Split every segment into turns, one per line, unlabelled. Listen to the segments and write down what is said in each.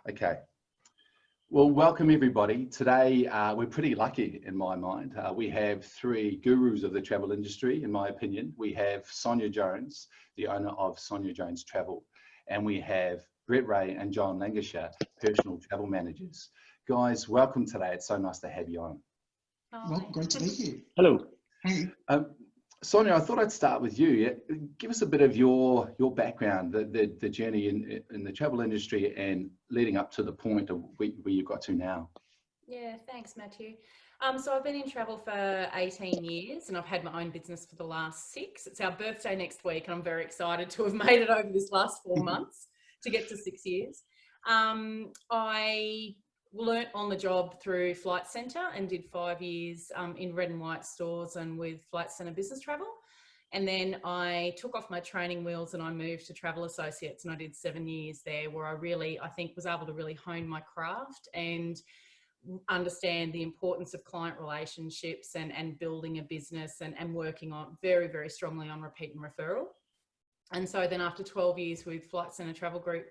Okay. Well, welcome everybody. Today, we're pretty lucky in my mind. We have three gurus of the travel industry, in my opinion. We have Sonia Jones, the owner of Sonia Jones Travel, and we have Brett Ray and John Lengacher, personal travel managers. Guys, welcome today. It's so nice to have you on.
Well, great to be here.
Hello.
Hey.
Sonia, I thought I'd start with you. Give us a bit of your background, the journey in the travel industry and leading up to the point of where you got to now.
Yeah, thanks, Matthew. So I've been in travel for 18 years and I've had my own business for the last 6. It's our birthday next week and I'm very excited to have made it over this last 4 months to get to 6 years. I learnt on the job through Flight Centre and did 5 years in red and white stores and with Flight Centre Business Travel. And then I took off my training wheels and I moved to Travel Associates and I did 7 years there where I think was able to really hone my craft and understand the importance of client relationships and building a business and working on very, very strongly on repeat and referral. And so then after 12 years with Flight Centre Travel Group,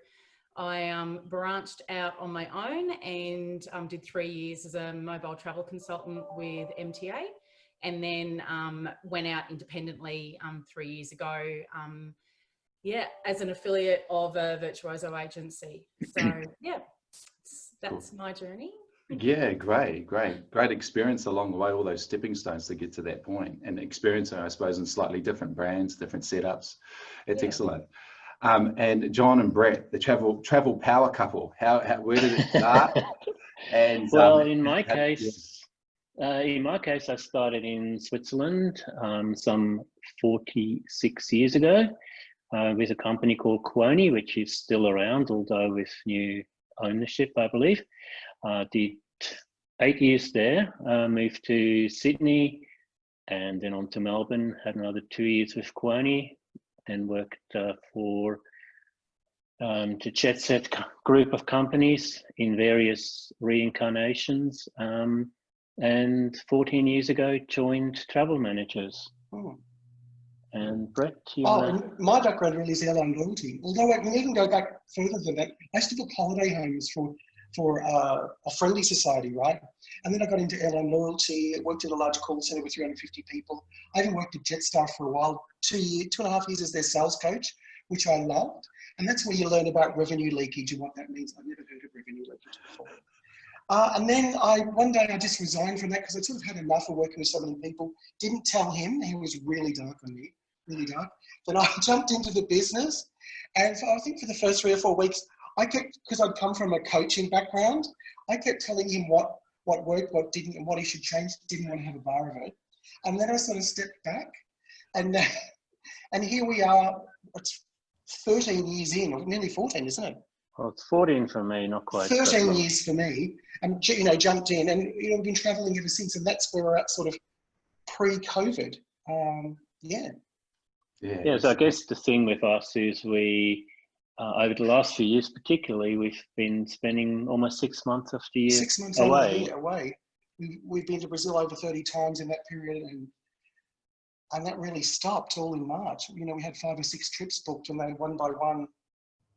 I branched out on my own and did 3 years as a mobile travel consultant with MTA, and then went out independently 3 years ago, as an affiliate of a virtuoso agency. So yeah, that's cool. My journey.
Yeah, great experience along the way, all those stepping stones to get to that point, and experience, I suppose, in slightly different brands, different setups. It's excellent. And John and Brett, the travel power couple. Where did it start? And
well, in my case, I started in Switzerland some 46 years ago with a company called Quoni, which is still around, although with new ownership, I believe. Did 8 years there, moved to Sydney, and then on to Melbourne. Had another 2 years with Quoni. And worked for the Jet Set group of companies in various reincarnations. And 14 years ago, joined Travel Managers.
Oh.
And Brett,
and my background really is airline loyalty. Although I can even go back further than that. I used to book holiday homes for a friendly society, right? And then I got into airline loyalty. I worked at a large call center with 350 people. I even worked at Jetstar for a while, 2.5 years as their sales coach, which I loved. And that's where you learn about revenue leakage and what that means. I've never heard of revenue leakage before. And then one day I just resigned from that because I sort of had enough of working with so many people. Didn't tell him. He was really dark on me, really dark. Then I jumped into the business. And I think for the first 3 or 4 weeks, because I'd come from a coaching background, I kept telling him what worked, what didn't, and what he should change. Didn't want to have a bar of it. And then I sort of stepped back, and here we are. It's 13 years in, or nearly 14, isn't it?
Well, it's 14 for me, not quite.
13 years for me, and jumped in, and we've been traveling ever since, and that's where we're at, sort of pre-COVID.
Yeah. So I guess the thing with us is we. Over the last few years, particularly, we've been spending almost 6 months of the year
6 months
away.
We've been to Brazil over 30 times in that period, and that really stopped all in March. We had 5 or 6 trips booked, and they one by one,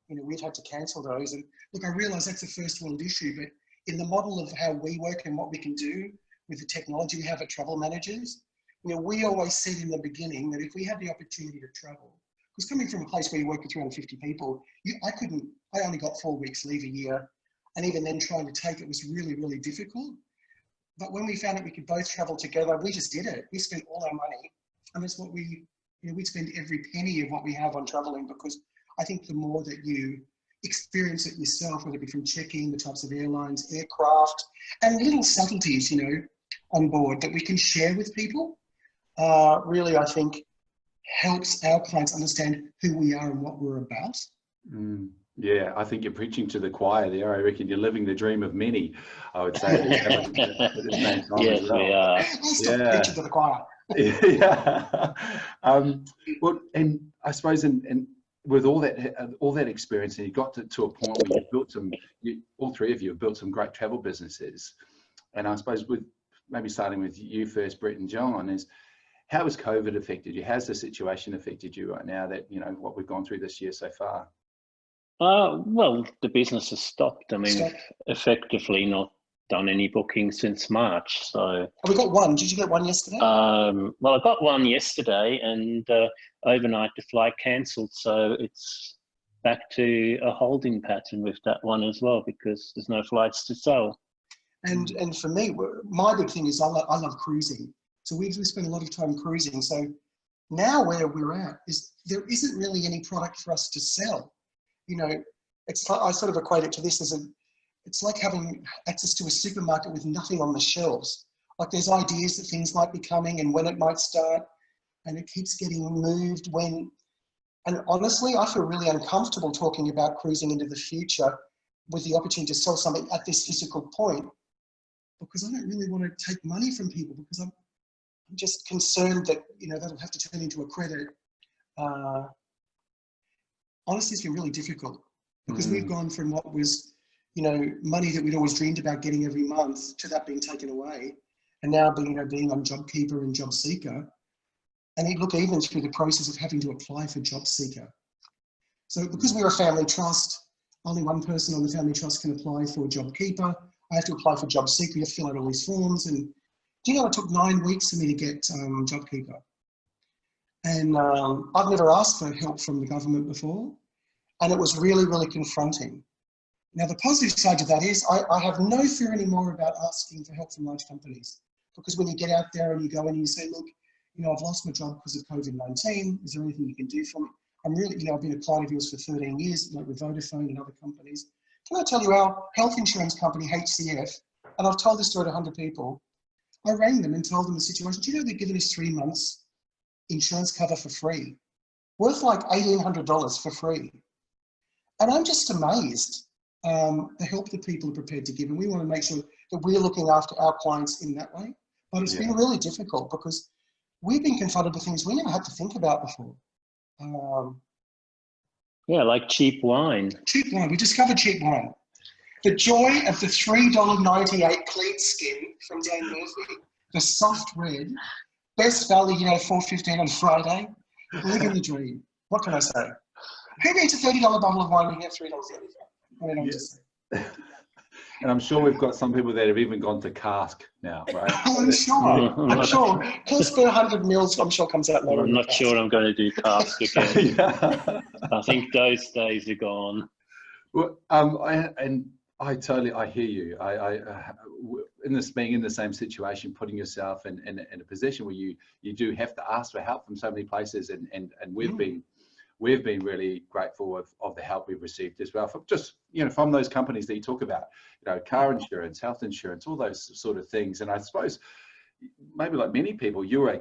we'd had to cancel those. And look, I realise that's a first world issue, but in the model of how we work and what we can do with the technology we have at Travel Managers, we always said in the beginning that if we had the opportunity to travel, because coming from a place where you work with 350 people, I only got 4 weeks leave a year. And even then trying to take it was really, really difficult. But when we found out we could both travel together, we just did it. We spent all our money. And that's what we'd spend every penny of what we have on traveling, because I think the more that you experience it yourself, whether it be from checking, the types of airlines, aircraft, and little subtleties, on board that we can share with people, really, I think, helps our clients understand who we are and what we're about.
Yeah, I think you're preaching to the choir there. I reckon you're living the dream of many, I would say.
Yes, we are.
Preaching to the choir.
Well, and I suppose in with all that experience, and you got to a point where you've built all three of you have built some great travel businesses. And I suppose with maybe starting with you first, Brett and John, is how has COVID affected you? How's the situation affected you right now that, what we've gone through this year so far?
Well, the business has stopped. I mean,
Stop.
we've effectively not done any bookings since March. So,
Oh, we got one. Did you get one yesterday?
well, I got one yesterday, and overnight the flight cancelled. So it's back to a holding pattern with that one as well, because there's no flights to sell.
And for me, my big thing is I love cruising. So we spend a lot of time cruising. So now where we're at is there isn't really any product for us to sell. You know, it's like, I sort of equate it to this as it's like having access to a supermarket with nothing on the shelves. Like there's ideas that things might be coming and when it might start, and it keeps getting moved and honestly, I feel really uncomfortable talking about cruising into the future with the opportunity to sell something at this physical point, because I don't really want to take money from people, because I'm just concerned that, you know, that'll have to turn into a credit. Honestly, it's been really difficult because we've gone from what was, you know, money that we'd always dreamed about getting every month to that being taken away, and now being, you know, being on JobKeeper and JobSeeker. And look, even through the process of having to apply for JobSeeker. So because we're a family trust, only one person on the family trust can apply for JobKeeper. I have to apply for JobSeeker, you have to fill out all these forms. And do you know, it took 9 weeks for me to get JobKeeper. And I've never asked for help from the government before. And it was really, really confronting. Now, the positive side to that is I have no fear anymore about asking for help from large companies. Because when you get out there and you go in and you say, look, you know, I've lost my job because of COVID-19. Is there anything you can do for me? I'm really, you know, I've been a client of yours for 13 years, like with Vodafone and other companies. Can I tell you, our health insurance company, HCF, and I've told this story to 100 people, I rang them and told them the situation. Do you know they're giving us 3 months insurance cover for free? Worth like $1,800 for free. And I'm just amazed the help that people are prepared to give. And we want to make sure that we're looking after our clients in that way. But it's been really difficult because we've been confronted with things we never had to think about before.
Yeah, like cheap wine.
Cheap wine. We discovered cheap wine. The joy of the $3.98 cleat skin from Dan Murphy, the soft red, best value, you know, $4.15 on Friday. Living the dream. What can I say? Who needs a $30 bottle of wine when you have $3.75? I mean, I'm just saying.
And I'm sure we've got some people that have even gone to cask now, right?
I'm sure. I'm sure. Cost per 100 mils, I'm sure comes out lower.
I'm not sure I'm going to do cask again. I think those days are gone.
Well, I hear you. In this being in the same situation, putting yourself in a position where you do have to ask for help from so many places, and we've been really grateful of the help we've received as well, from just, you know, from those companies that you talk about, you know, car insurance, health insurance, all those sort of things. And I suppose maybe like many people, your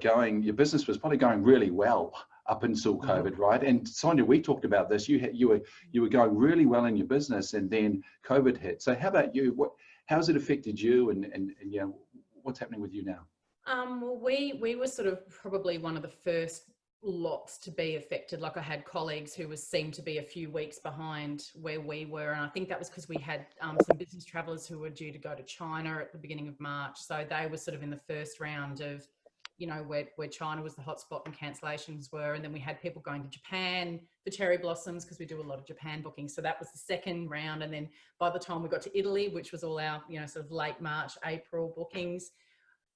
business was probably going really well up until COVID, right? And Sonia, we talked about this. You were going really well in your business, and then COVID hit. So how about you? How's it affected you, and you know, what's happening with you now?
Well, we were sort of probably one of the first lots to be affected. Like I had colleagues who seemed to be a few weeks behind where we were, and I think that was because we had some business travelers who were due to go to China at the beginning of March, so they were sort of in the first round of, you know, where China was the hotspot and cancellations were. And then we had people going to Japan for cherry blossoms, because we do a lot of Japan bookings, so that was the second round. And then by the time we got to Italy, which was all our, you know, sort of late March, April bookings,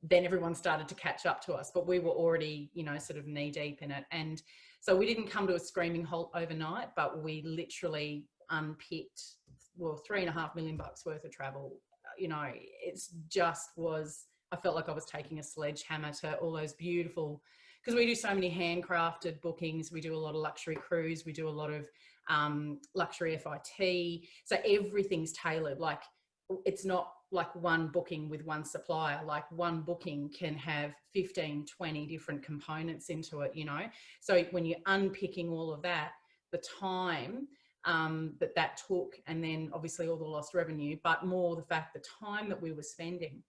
then everyone started to catch up to us, but we were already, you know, sort of knee deep in it. And so we didn't come to a screaming halt overnight, but we literally unpicked, well, $3.5 million worth of travel. You know, it's just was, I felt like I was taking a sledgehammer to all those beautiful, because we do so many handcrafted bookings. We do a lot of luxury cruise. We do a lot of luxury FIT. So everything's tailored. Like, it's not like one booking with one supplier. Like, one booking can have 15, 20 different components into it, you know? So when you're unpicking all of that, the time that took, and then obviously all the lost revenue, but more the fact, the time that we were spending.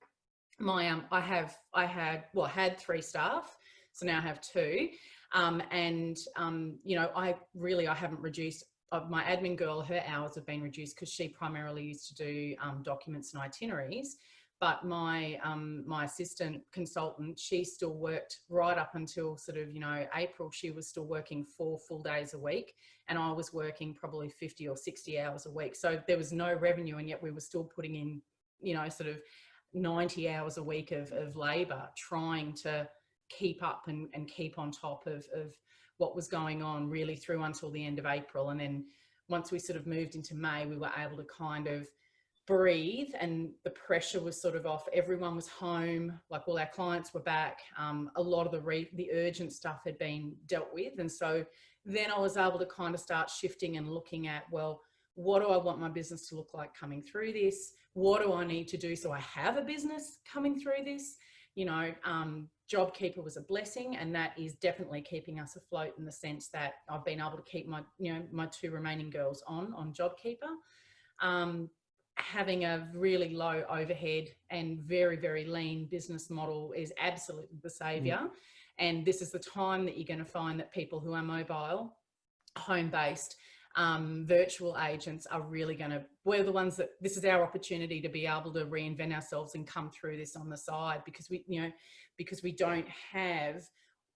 I had 3 staff, so now I have 2. You know, I haven't reduced my admin girl. Her hours have been reduced because she primarily used to do documents and itineraries. but my my assistant consultant, she still worked right up until sort of, you know, April. She was still working 4 full days a week, and I was working probably 50 or 60 hours a week. So there was no revenue, and yet we were still putting in, you know, sort of 90 hours a week of labour trying to keep up and keep on top of what was going on really through until the end of April. And then once we sort of moved into May, we were able to kind of breathe, and the pressure was sort of off. Everyone was home, like all our clients were back. A lot of the urgent stuff had been dealt with. And so then I was able to kind of start shifting and looking at, well, what do I want my business to look like coming through this? What do I need to do so I have a business coming through this? You know, JobKeeper was a blessing, and that is definitely keeping us afloat in the sense that I've been able to keep my, you know, my 2 remaining girls on JobKeeper. Having a really low overhead and very, very lean business model is absolutely the savior. And this is the time that you're going to find that people who are mobile, home-based, virtual agents are really going to, we're the ones that, this is our opportunity to be able to reinvent ourselves and come through this on the side, because we, you know, because we don't have,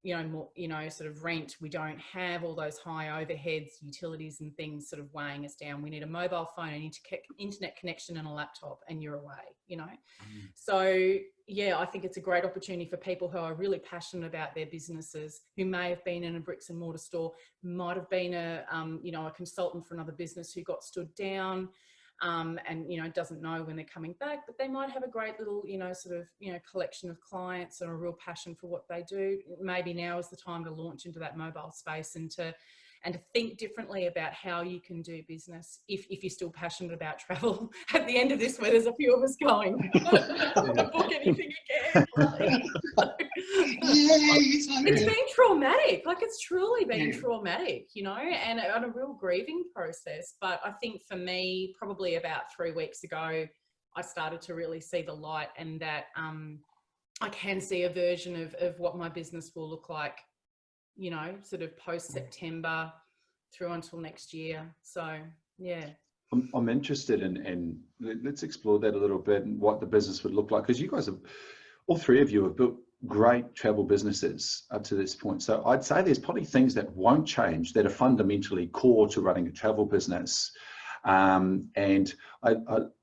you know, more, you know, sort of rent. We don't have all those high overheads, utilities and things sort of weighing us down. We need a mobile phone, an internet connection and a laptop, and you're away, you know. So yeah, I think it's a great opportunity for people who are really passionate about their businesses, who may have been in a bricks and mortar store, might have been a, you know, a consultant for another business who got stood down, and, you know, doesn't know when they're coming back, but they might have a great little, you know, sort of, you know, collection of clients and a real passion for what they do. Maybe now is the time to launch into that mobile space and to think differently about how you can do business if you're still passionate about travel. At the end of this, where there's a few of us going, I don't want to book anything again. It's been traumatic. Like, it's truly been traumatic, you know, and a real grieving process. But I think for me, probably about 3 weeks ago, I started to really see the light, and that I can see a version of what my business will look like, you know, sort of post-September through until next year. So, yeah.
I'm interested in let's explore that a little bit and what the business would look like, because you guys have, all 3 of you have built great travel businesses up to this point. So I'd say there's probably things that won't change that are fundamentally core to running a travel business. And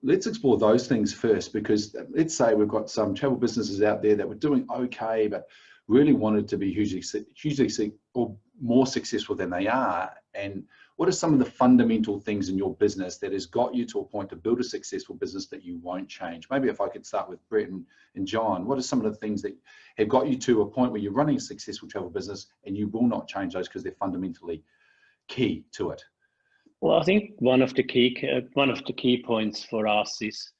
let's explore those things first, because let's say we've got some travel businesses out there that were doing okay, but really wanted to be hugely or more successful than they are. And what are some of the fundamental things in your business that has got you to a point to build a successful business that you won't change? Maybe if I could start with Brett and John, what are some of the things that have got you to a point where you're running a successful travel business and you will not change those because they're fundamentally key to it?
Well, I think one of the key points for us is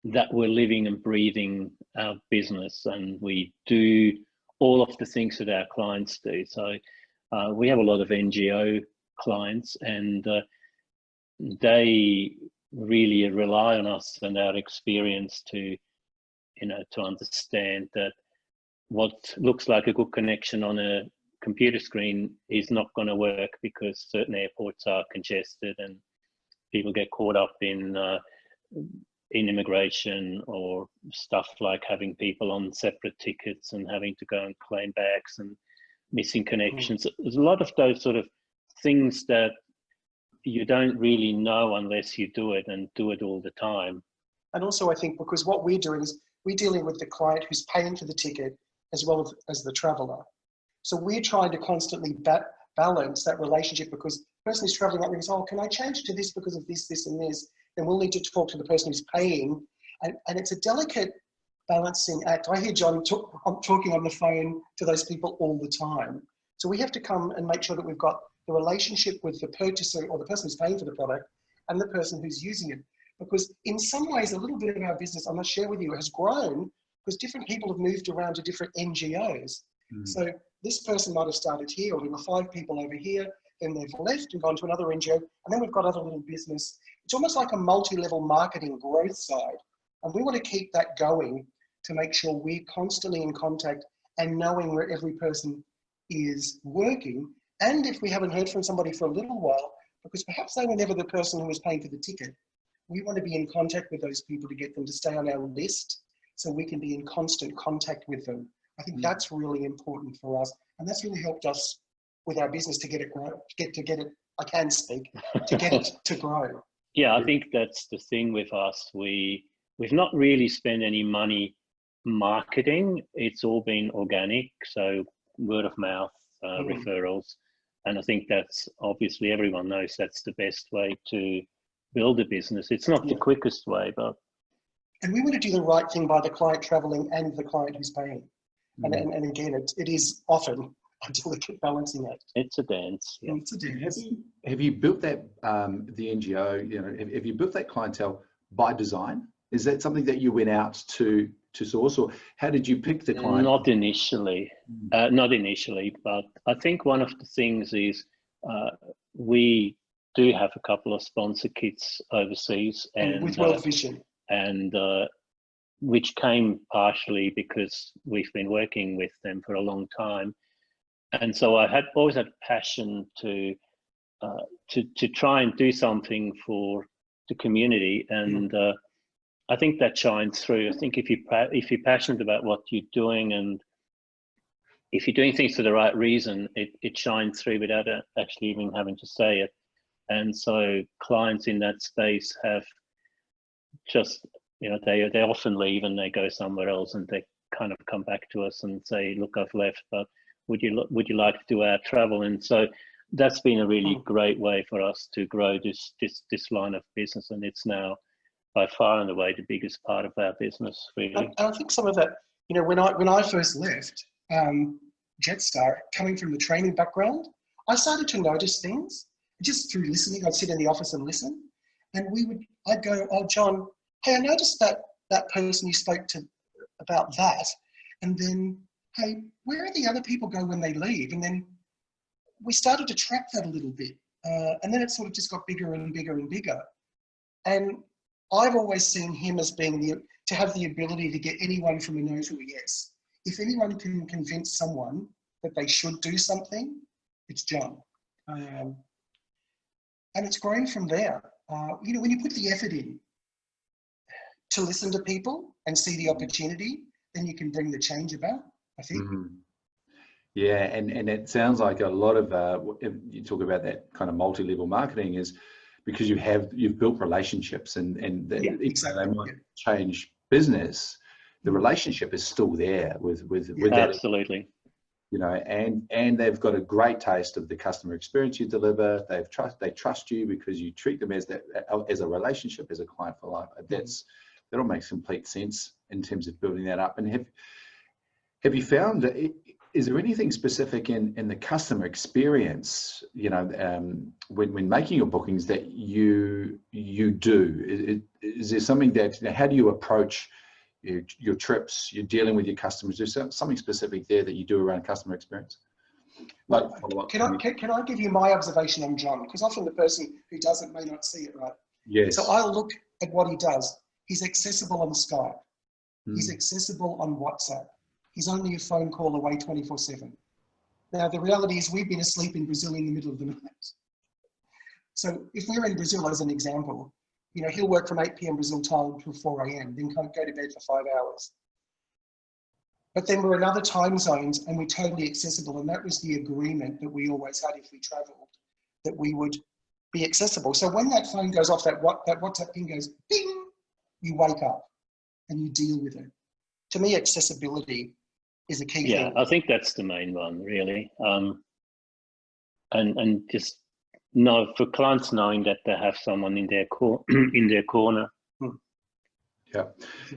that we're living and breathing our business, and we do all of the things that our clients do. So we have a lot of NGO clients, and they really rely on us and our experience to, you know, to understand that what looks like a good connection on a computer screen is not going to work, because certain airports are congested and people get caught up in immigration or stuff like having people on separate tickets and having to go and claim bags and missing connections. There's a lot of those sort of things that you don't really know unless you do it, and do it all the time.
And also, I think because what we're doing is we're dealing with the client who's paying for the ticket as well as the traveller. So we're trying to constantly balance that relationship, because the person who's traveling up there goes, oh, can I change to this because of this, this and this? Then we'll need to talk to the person who's paying. And it's a delicate balancing act. I hear John talking on the phone to those people all the time. So we have to come and make sure that we've got the relationship with the purchaser or the person who's paying for the product and the person who's using it. Because in some ways, a little bit of our business, I must share with you, has grown because different people have moved around to different NGOs. So this person might have started here, or there were 5 people over here, then they've left and gone to another NGO, and then we've got other little business. It's almost like a multi-level marketing growth side. And we want to keep that going to make sure we're constantly in contact and knowing where every person is working. And if we haven't heard from somebody for a little while, because perhaps they were never the person who was paying for the ticket, we want to be in contact with those people to get them to stay on our list so we can be in constant contact with them. I think that's really important for us, and that's really helped us with our business to get it grow, I can speak, to get it to grow.
Yeah, I think that's the thing with us. We've not really spent any money marketing. It's all been organic, so word of mouth, referrals. And I think that's obviously everyone knows that's the best way to build a business. It's not the quickest way, but.
And we want to do the right thing by the client traveling and the client who's paying. And again, it is often a delicate balancing act.
It's a dance. Yeah.
It's a dance.
Have you built that, the NGO, you know, have you built that clientele by design? Is that something that you went out to source, or how did you pick the client?
Not initially, but I think one of the things is we do have a couple of sponsor kits overseas, and
with World Vision,
and which came partially because we've been working with them for a long time, and so I always had passion to try and do something for the community, and I think that shines through. I think if you're passionate about what you're doing, and if you're doing things for the right reason, it shines through without actually even having to say it. And so clients in that space have just, you know, they often leave and they go somewhere else, and they kind of come back to us and say, look, I've left, but would you like to do our travel? And so that's been a really great way for us to grow this line of business, and it's now by far and away the biggest part of our business, really.
And I think some of that, you know, when I first left Jetstar, coming from the training background, I started to notice things just through listening. I'd sit in the office and listen, and I'd go, oh, John, hey, I noticed that person you spoke to about that, and then, hey, where do the other people go when they leave? And then we started to track that a little bit, and then it sort of just got bigger and bigger and bigger. And I've always seen him as being to have the ability to get anyone from a no to a yes. If anyone can convince someone that they should do something, it's John. And it's grown from there. You know, when you put the effort in to listen to people and see the opportunity, then you can bring the change about, I think.
Yeah, and it sounds like a lot of, you talk about that kind of multi-level marketing is because you've built relationships, and
exactly.
They might change business, the relationship is still there with that.
Absolutely.
You know, and they've got a great taste of the customer experience you deliver. They trust you because you treat them as a relationship, as a client for life. That all makes complete sense in terms of building that up. And have you found, is there anything specific in the customer experience, you know, when making your bookings that you do? Is there something that, you know, how do you approach your trips, you're dealing with your customers? Is there something specific there that you do around customer experience? Like,
can I give you my observation on John? Because often the person who doesn't may not see it right.
Yes.
So I'll look at what he does. He's accessible on Skype. He's accessible on WhatsApp. He's only a phone call away 24/7. Now, the reality is we've been asleep in Brazil in the middle of the night. So if we're in Brazil, as an example, you know, he'll work from 8 p.m. Brazil time until 4 a.m., then go to bed for 5 hours. But then we're in other time zones and we're totally accessible. And that was the agreement that we always had if we traveled, that we would be accessible. So when that phone goes off, that WhatsApp ping goes, bing, you wake up and you deal with it. To me, accessibility is a key thing.
Yeah, I think that's the main one, really. And just for clients knowing that they have someone in their corner.
Yeah.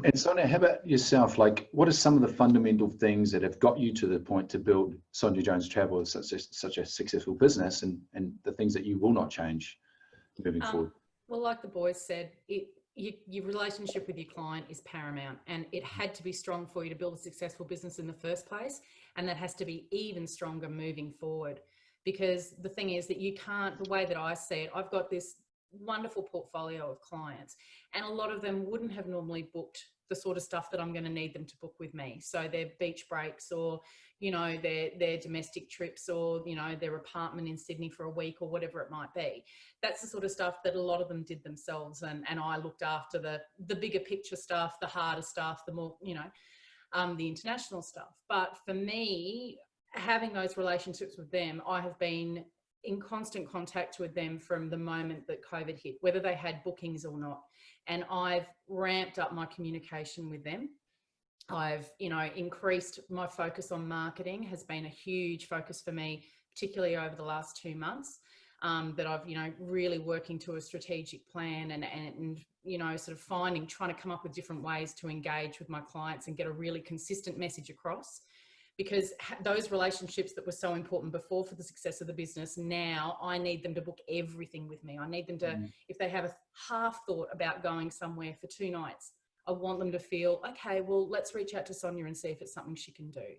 And Sonia, how about yourself? Like, what are some of the fundamental things that have got you to the point to build Sonia Jones Travel as such a successful business, and the things that you will not change moving forward?
Well, like the boys said, your relationship with your client is paramount, and it had to be strong for you to build a successful business in the first place. And that has to be even stronger moving forward, because the thing is that you can't, the way that I see it, I've got this wonderful portfolio of clients, and a lot of them wouldn't have normally booked the sort of stuff that I'm going to need them to book with me. So their beach breaks, or, you know, their domestic trips, or, you know, their apartment in Sydney for a week, or whatever it might be. That's the sort of stuff that a lot of them did themselves. And I looked after the bigger picture stuff, the harder stuff, the more, you know, the international stuff. But for me, having those relationships with them, I have been in constant contact with them from the moment that COVID hit, whether they had bookings or not. And I've ramped up my communication with them. I've, you know, increased my focus on marketing, has been a huge focus for me, particularly over the last 2 months, that I've, you know, really working to a strategic plan and, you know, sort of trying to come up with different ways to engage with my clients and get a really consistent message across. Because those relationships that were so important before for the success of the business, now I need them to book everything with me. I need them to, if they have a half thought about going somewhere for 2 nights, I want them to feel, okay, well, let's reach out to Sonia and see if it's something she can do.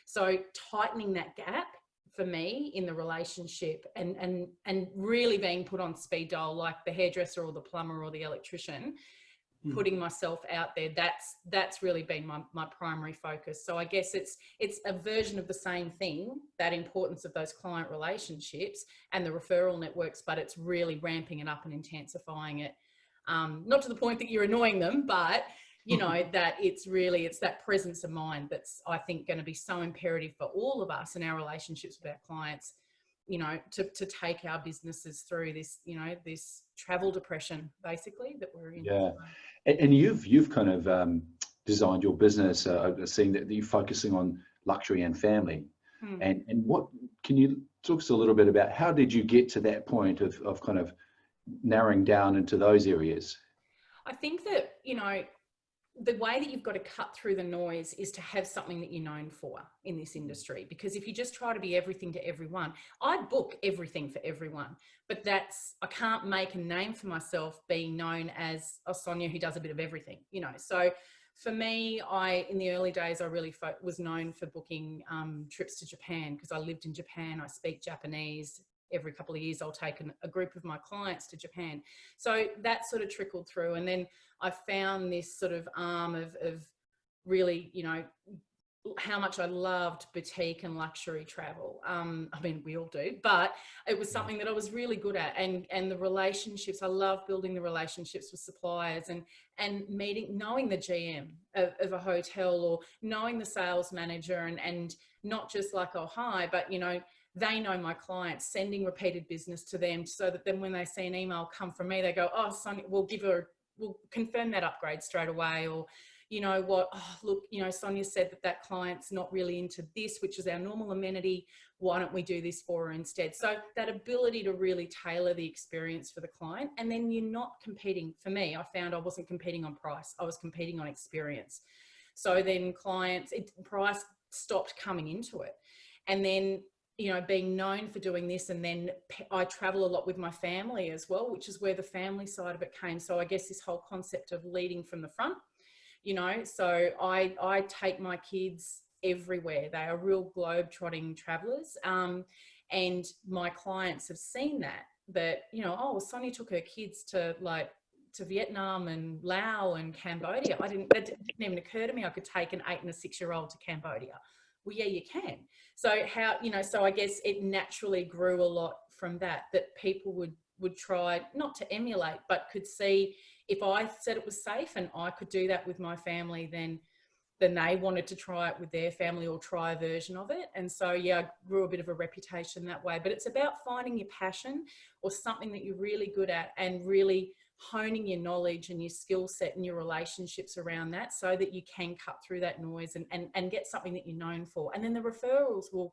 So tightening that gap for me in the relationship and really being put on speed dial, like the hairdresser or the plumber or the electrician, putting myself out there, that's really been my primary focus. So I guess it's a version of the same thing, that importance of those client relationships and the referral networks, but it's really ramping it up and intensifying it. Not to the point that you're annoying them, but you know, that it's that presence of mind that's, I think, going to be so imperative for all of us in our relationships with our clients, you know, to take our businesses through this, you know, this travel depression basically that we're in.
Yeah. And you've kind of designed your business, seeing that you're focusing on luxury and family. And what, can you talk to us a little bit about how did you get to that point of kind of narrowing down into those areas?
I think that, you know, the way that you've got to cut through the noise is to have something that you're known for in this industry. Because if you just try to be everything to everyone, I book everything for everyone, but I can't make a name for myself being known as a Sonia who does a bit of everything, you know. So for me, in the early days, I really was known for booking trips to Japan, because I lived in Japan. I speak Japanese. Every couple of years, I'll take a group of my clients to Japan. So that sort of trickled through. And then I found this sort of arm of really, you know, how much I loved boutique and luxury travel. I mean, we all do, but it was something that I was really good at. And the relationships, I love building the relationships with suppliers and knowing the GM of a hotel, or knowing the sales manager, and not just like, oh, hi, but, you know, they know my clients, sending repeated business to them, so that then when they see an email come from me, they go, oh, Sonia, we'll confirm that upgrade straight away. Or, you know what, oh, look, you know, Sonia said that client's not really into this, which is our normal amenity. Why don't we do this for her instead? So that ability to really tailor the experience for the client. And then you're not competing. For me, I found I wasn't competing on price. I was competing on experience. So then price stopped coming into it. And then, you know, being known for doing this, and then I travel a lot with my family as well, which is where the family side of it came. So I guess this whole concept of leading from the front, you know, so I take my kids everywhere. They are real globe-trotting travelers. And my clients have seen that, you know, oh, Sonia took her kids to Vietnam and Laos and Cambodia. That didn't even occur to me I could take an 8 and a 6-year-old to Cambodia. Well, yeah, you can. So how, you know, so I guess it naturally grew a lot from that people would try not to emulate, but could see if I said it was safe and I could do that with my family, then they wanted to try it with their family or try a version of it. And so, yeah, I grew a bit of a reputation that way. But it's about finding your passion or something that you're really good at, and really honing your knowledge and your skill set and your relationships around that, so that you can cut through that noise and get something that you're known for. And then the referrals will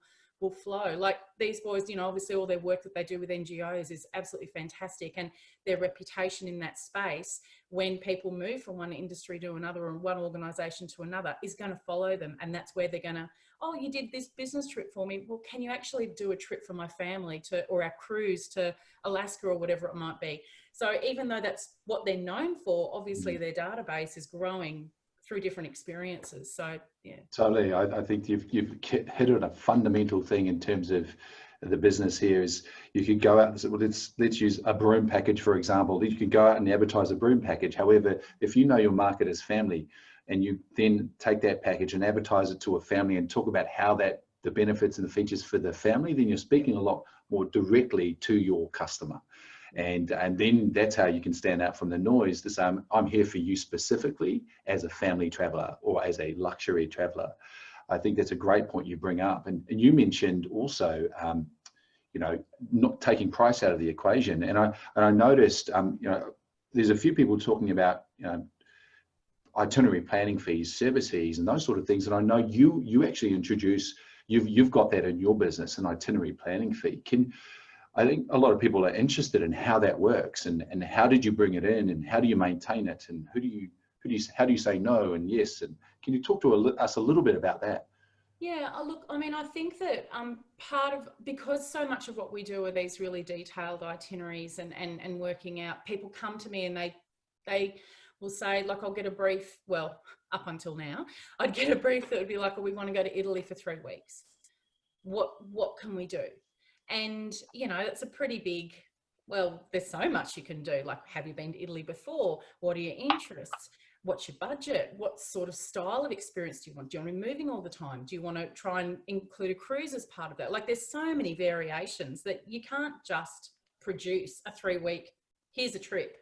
flow. Like these boys, you know, obviously all their work that they do with NGOs is absolutely fantastic, and their reputation in that space, when people move from one industry to another or one organisation to another, is going to follow them. And that's where they're going to, oh, you did this business trip for me. Well, can you actually do a trip for my family or our cruise to Alaska or whatever it might be? So even though that's what they're known for, obviously their database is growing through different experiences. So, yeah.
Totally. I think you've hit on a fundamental thing in terms of the business here is you could go out and say, well, let's use a broom package, for example. You could go out and advertise a broom package. However, if you know your market is family and you then take that package and advertise it to a family and talk about how the benefits and the features for the family, then you're speaking a lot more directly to your customer. And then that's how you can stand out from the noise to say, I'm here for you specifically as a family traveler or as a luxury traveler. I think that's a great point you bring up. And you mentioned also, you know, not taking price out of the equation. And I noticed, you know, there's a few people talking about, you know, itinerary planning fees, service fees, and those sort of things. And I know you actually introduce, you've got that in your business, an itinerary planning fee. I think a lot of people are interested in how that works and how did you bring it in and how do you maintain it and how do you say no and yes, and can you talk to us a little bit about that?
Yeah, look, I mean, I think that because so much of what we do are these really detailed itineraries and working out, people come to me and they will say, like, I'll get a brief, well, up until now, I'd get a brief that would be like, well, we want to go to Italy for 3 weeks. What can we do? And, you know, it's a pretty big, well, there's so much you can do. Like, have you been to Italy before? What are your interests? What's your budget? What sort of style of experience do you want? Do you want to be moving all the time? Do you want to try and include a cruise as part of that? Like, there's so many variations that you can't just produce a 3-week, here's a trip,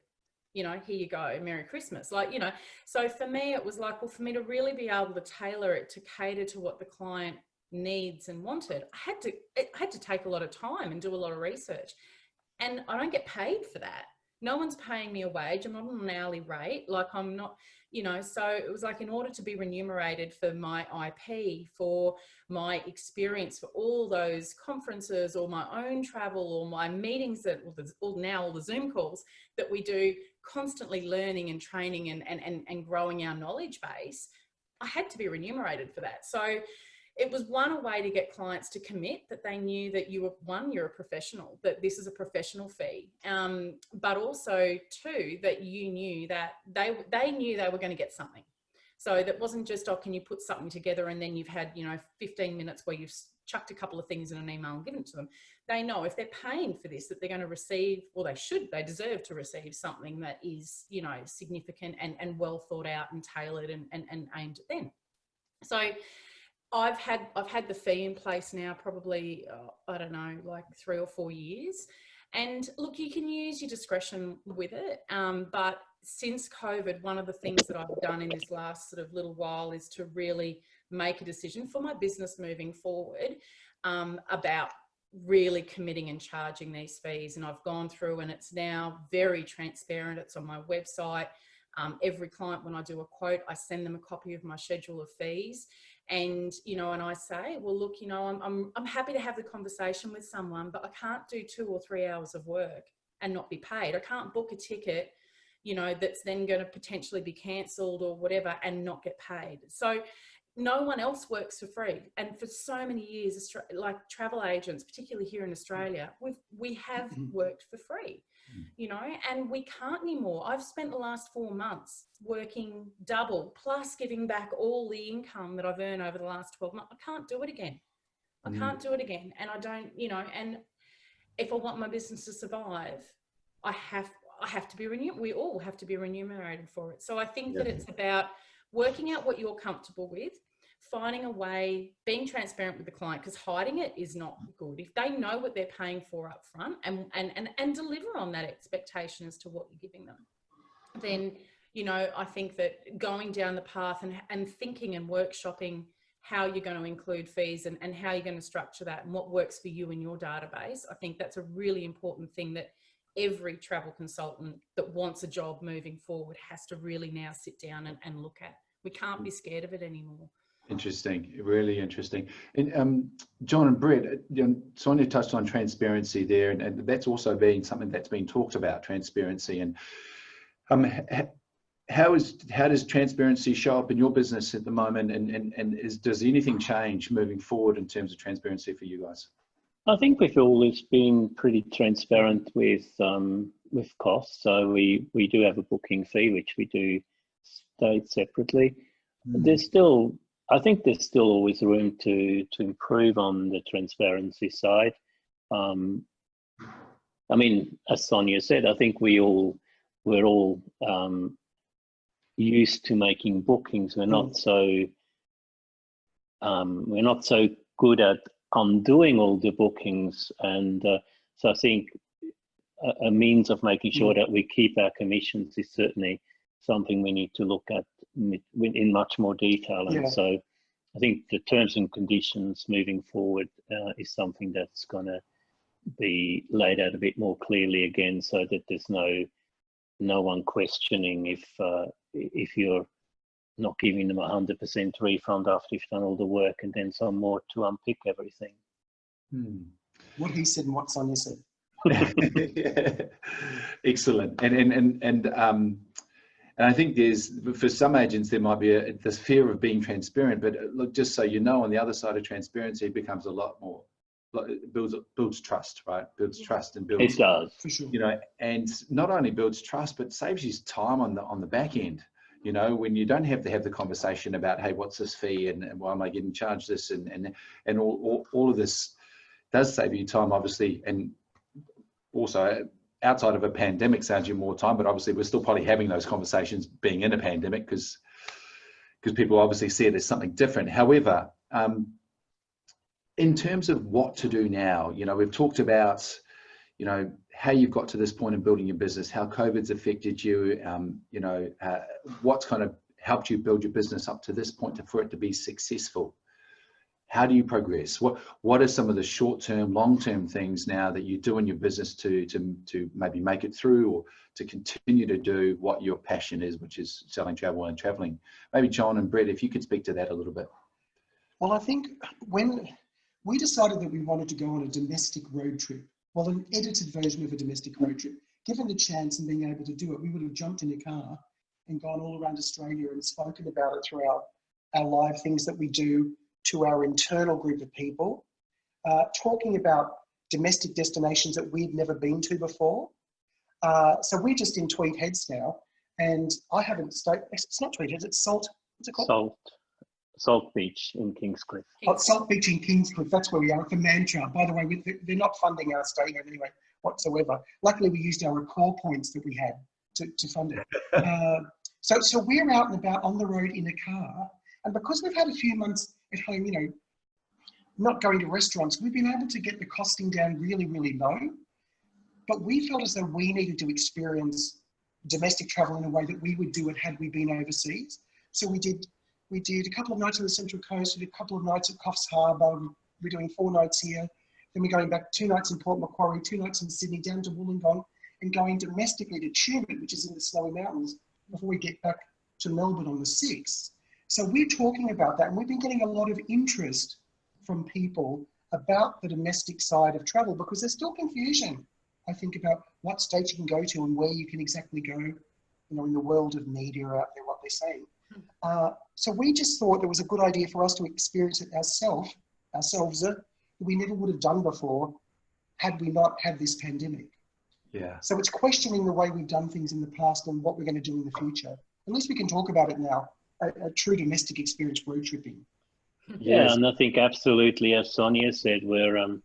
you know, here you go, Merry Christmas. Like, you know, so for me, it was like, well, for me to really be able to tailor it to cater to what the client needs and wanted, it had to take a lot of time and do a lot of research, and I don't get paid for that. No one's paying me a wage. I'm not on an hourly rate. Like, I'm not, you know, so it was like, in order to be remunerated for my IP, for my experience, for all those conferences or my own travel or my meetings now all the Zoom calls that we do, constantly learning and training and growing our knowledge base, I had to be remunerated for that. So it was a way to get clients to commit, that they knew that you're a professional, that this is a professional fee, but also 2, that you knew that they knew they were going to get something. So that wasn't just, oh, can you put something together and then you've had, you know, 15 minutes where you've chucked a couple of things in an email and given it to them. They know if they're paying for this, that they're going to receive, or they deserve to receive something that is, you know, significant and well thought out and tailored and aimed at them. So I've had the fee in place now probably, I don't know, like 3 or 4 years. And look, you can use your discretion with it. But since COVID, one of the things that I've done in this last sort of little while is to really make a decision for my business moving forward about really committing and charging these fees. And I've gone through, and it's now very transparent. It's on my website. Every client, when I do a quote, I send them a copy of my schedule of fees. And, you know, and I say, well, look, you know, I'm happy to have the conversation with someone, but I can't do 2 or 3 hours of work and not be paid. I can't book a ticket, you know, that's then going to potentially be cancelled or whatever and not get paid. So no one else works for free. And for so many years, like travel agents, particularly here in Australia, we have worked for free. You know, and we can't anymore. I've spent the last 4 months working double, plus giving back all the income that I've earned over the last 12 months. I can't do it again. I can't do it again. And I don't, you know, and if I want my business to survive, I have to be remunerated. We all have to be remunerated for it. So I think that it's about working out what you're comfortable with, finding a way, being transparent with the client, because hiding it is not good. If they know what they're paying for up front and deliver on that expectation as to what you're giving them, then, you know, I think that going down the path and thinking and workshopping how you're going to include fees and how you're going to structure that and what works for you in your database, I think that's a really important thing that every travel consultant that wants a job moving forward has to really now sit down and look at. We can't be scared of it anymore.
Interesting, really interesting. And John and Brett, you know, Sonia touched on transparency there, and that's also been something that's been talked about, transparency. And how does transparency show up in your business at the moment? And does anything change moving forward in terms of transparency for you guys?
I think we've always been pretty transparent with costs. So we do have a booking fee, which we do state separately. I think there's still always room to improve on the transparency side. I mean, as Sonia said, I think we're all used to making bookings. We're not so good at undoing all the bookings, and so I think a means of making sure that we keep our commissions is certainly something we need to look at in much more detail. And so I think the terms and conditions moving forward is something that's going to be laid out a bit more clearly again, so that there's no one questioning if you're not giving them 100% refund after you've done all the work and then some more to unpick everything.
What he said and what Sonia said.
Yeah. Excellent. And I think there's, for some agents, there might be this fear of being transparent, but look, just so you know, on the other side of transparency, it becomes a lot more, it builds trust, right? Builds trust and builds.
It does.
For sure.
You know, and not only builds trust, but saves you time on the back end. You know, when you don't have to have the conversation about, hey, what's this fee and why am I getting charged this, and all of this does save you time, obviously, and also outside of a pandemic saves you more time. But obviously, we're still probably having those conversations being in a pandemic because people obviously see it as something different. However, in terms of what to do now, you know, we've talked about, you know, how you've got to this point in building your business, how COVID's affected you, you know, what's kind of helped you build your business up to this point for it to be successful. How do you progress? What are some of the short-term, long-term things now that you do in your business to maybe make it through, or to continue to do what your passion is, which is selling travel and traveling? Maybe John and Brett, if you could speak to that a little bit.
Well, I think when we decided that we wanted to go on a domestic road trip, well, an edited version of a domestic road trip, given the chance and being able to do it, we would have jumped in a car and gone all around Australia and spoken about it through our live things that we do to our internal group of people, talking about domestic destinations that we've never been to before. So we're just in Tweed Heads now, and I haven't stayed, it's not Tweed Heads, it's Salt, what's it called?
Salt Beach in Kingscliff.
Oh, Salt Beach in Kingscliff, that's where we are, for Mantra. By the way, they're not funding our stay here anyway, whatsoever. Luckily, we used our Accor points that we had to fund it. So we're out and about on the road in a car, and because we've had a few months at home, you know, not going to restaurants, we've been able to get the costing down really, really low. But we felt as though we needed to experience domestic travel in a way that we would do it had we been overseas. So we did a couple of nights on the Central Coast, we did a couple of nights at Coffs Harbour, we're doing 4 nights here, then we're going back 2 nights in Port Macquarie, 2 nights in Sydney, down to Wollongong, and going domestically to Tumut, which is in the Snowy Mountains, before we get back to Melbourne on the 6th. So we're talking about that, and we've been getting a lot of interest from people about the domestic side of travel, because there's still confusion, I think, about what states you can go to and where you can exactly go, you know, in the world of media out there, what they're saying. So we just thought it was a good idea for us to experience it ourselves that we never would have done before had we not had this pandemic.
Yeah.
So it's questioning the way we've done things in the past and what we're going to do in the future. At least we can talk about it now, a true domestic experience road tripping.
Yeah,
Yes.
and I think absolutely, as Sonia said, we're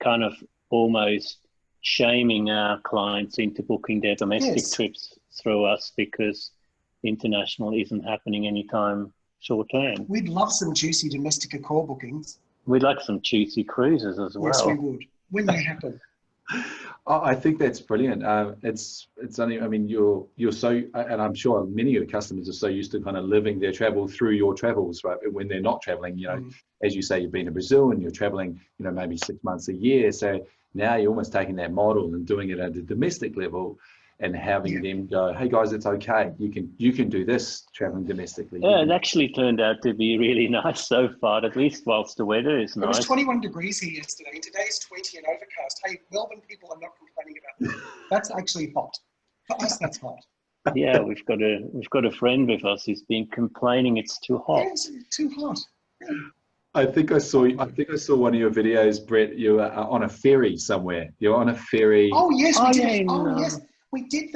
kind of almost shaming our clients into booking their domestic trips through us, because international isn't happening anytime short term.
We'd love some juicy domestic Accor bookings.
We'd like some juicy cruises as well.
Yes, we would, when they happen.
Oh, I think that's brilliant. It's only, I mean, you're so, and I'm sure many of your customers are so used to kind of living their travel through your travels, right? When they're not traveling, you know, as you say, you've been to Brazil and you're traveling, you know, maybe 6 months a year. So now you're almost taking that model and doing it at a domestic level, and having them go, hey guys, it's okay. You can do this traveling domestically.
Yeah, it actually turned out to be really nice so far, at least whilst the weather is nice.
It was 21 degrees here yesterday, and today's 20 and overcast. Hey, Melbourne people are not complaining about that. That's actually hot. For us, that's hot.
Yeah, we've got a friend with us who's been complaining it's too hot.
Yeah, it's too hot. Yeah.
I think I saw one of your videos, Brett. You were on a ferry somewhere. You're on a ferry.
Oh yes, we did.
Yeah,
Oh yes, we did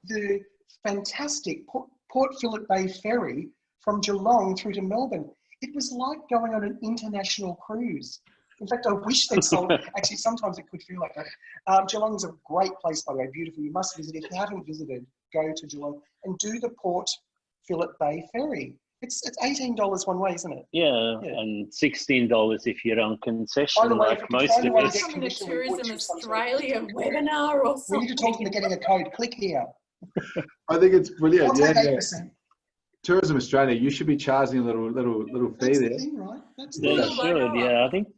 the fantastic Port Phillip Bay ferry from Geelong through to Melbourne. It was like going on an international cruise. In fact, I wish they'd sold. Actually, sometimes it could feel like that. Geelong's a great place, by the way, beautiful. You must visit. If you haven't visited, go to Geelong and do the Port Phillip Bay Ferry. It's $18 one way, isn't it?
Yeah,
Yeah.
and $16 if you're on concession,
By the way, if
like
we could
most
find a
of
way to
us.
get
Coming to
commission, we would
Tourism
choose some sort of-
Australia webinar or
We
something.
need to talk them to getting a code. Click here.
I think it's brilliant.
I'll take
Yeah,
8%.
Tourism Australia, you should be charging a little fee
That's the
there.
thing, right? That's the
They
Well,
thing.
why
should,
not?
yeah. I think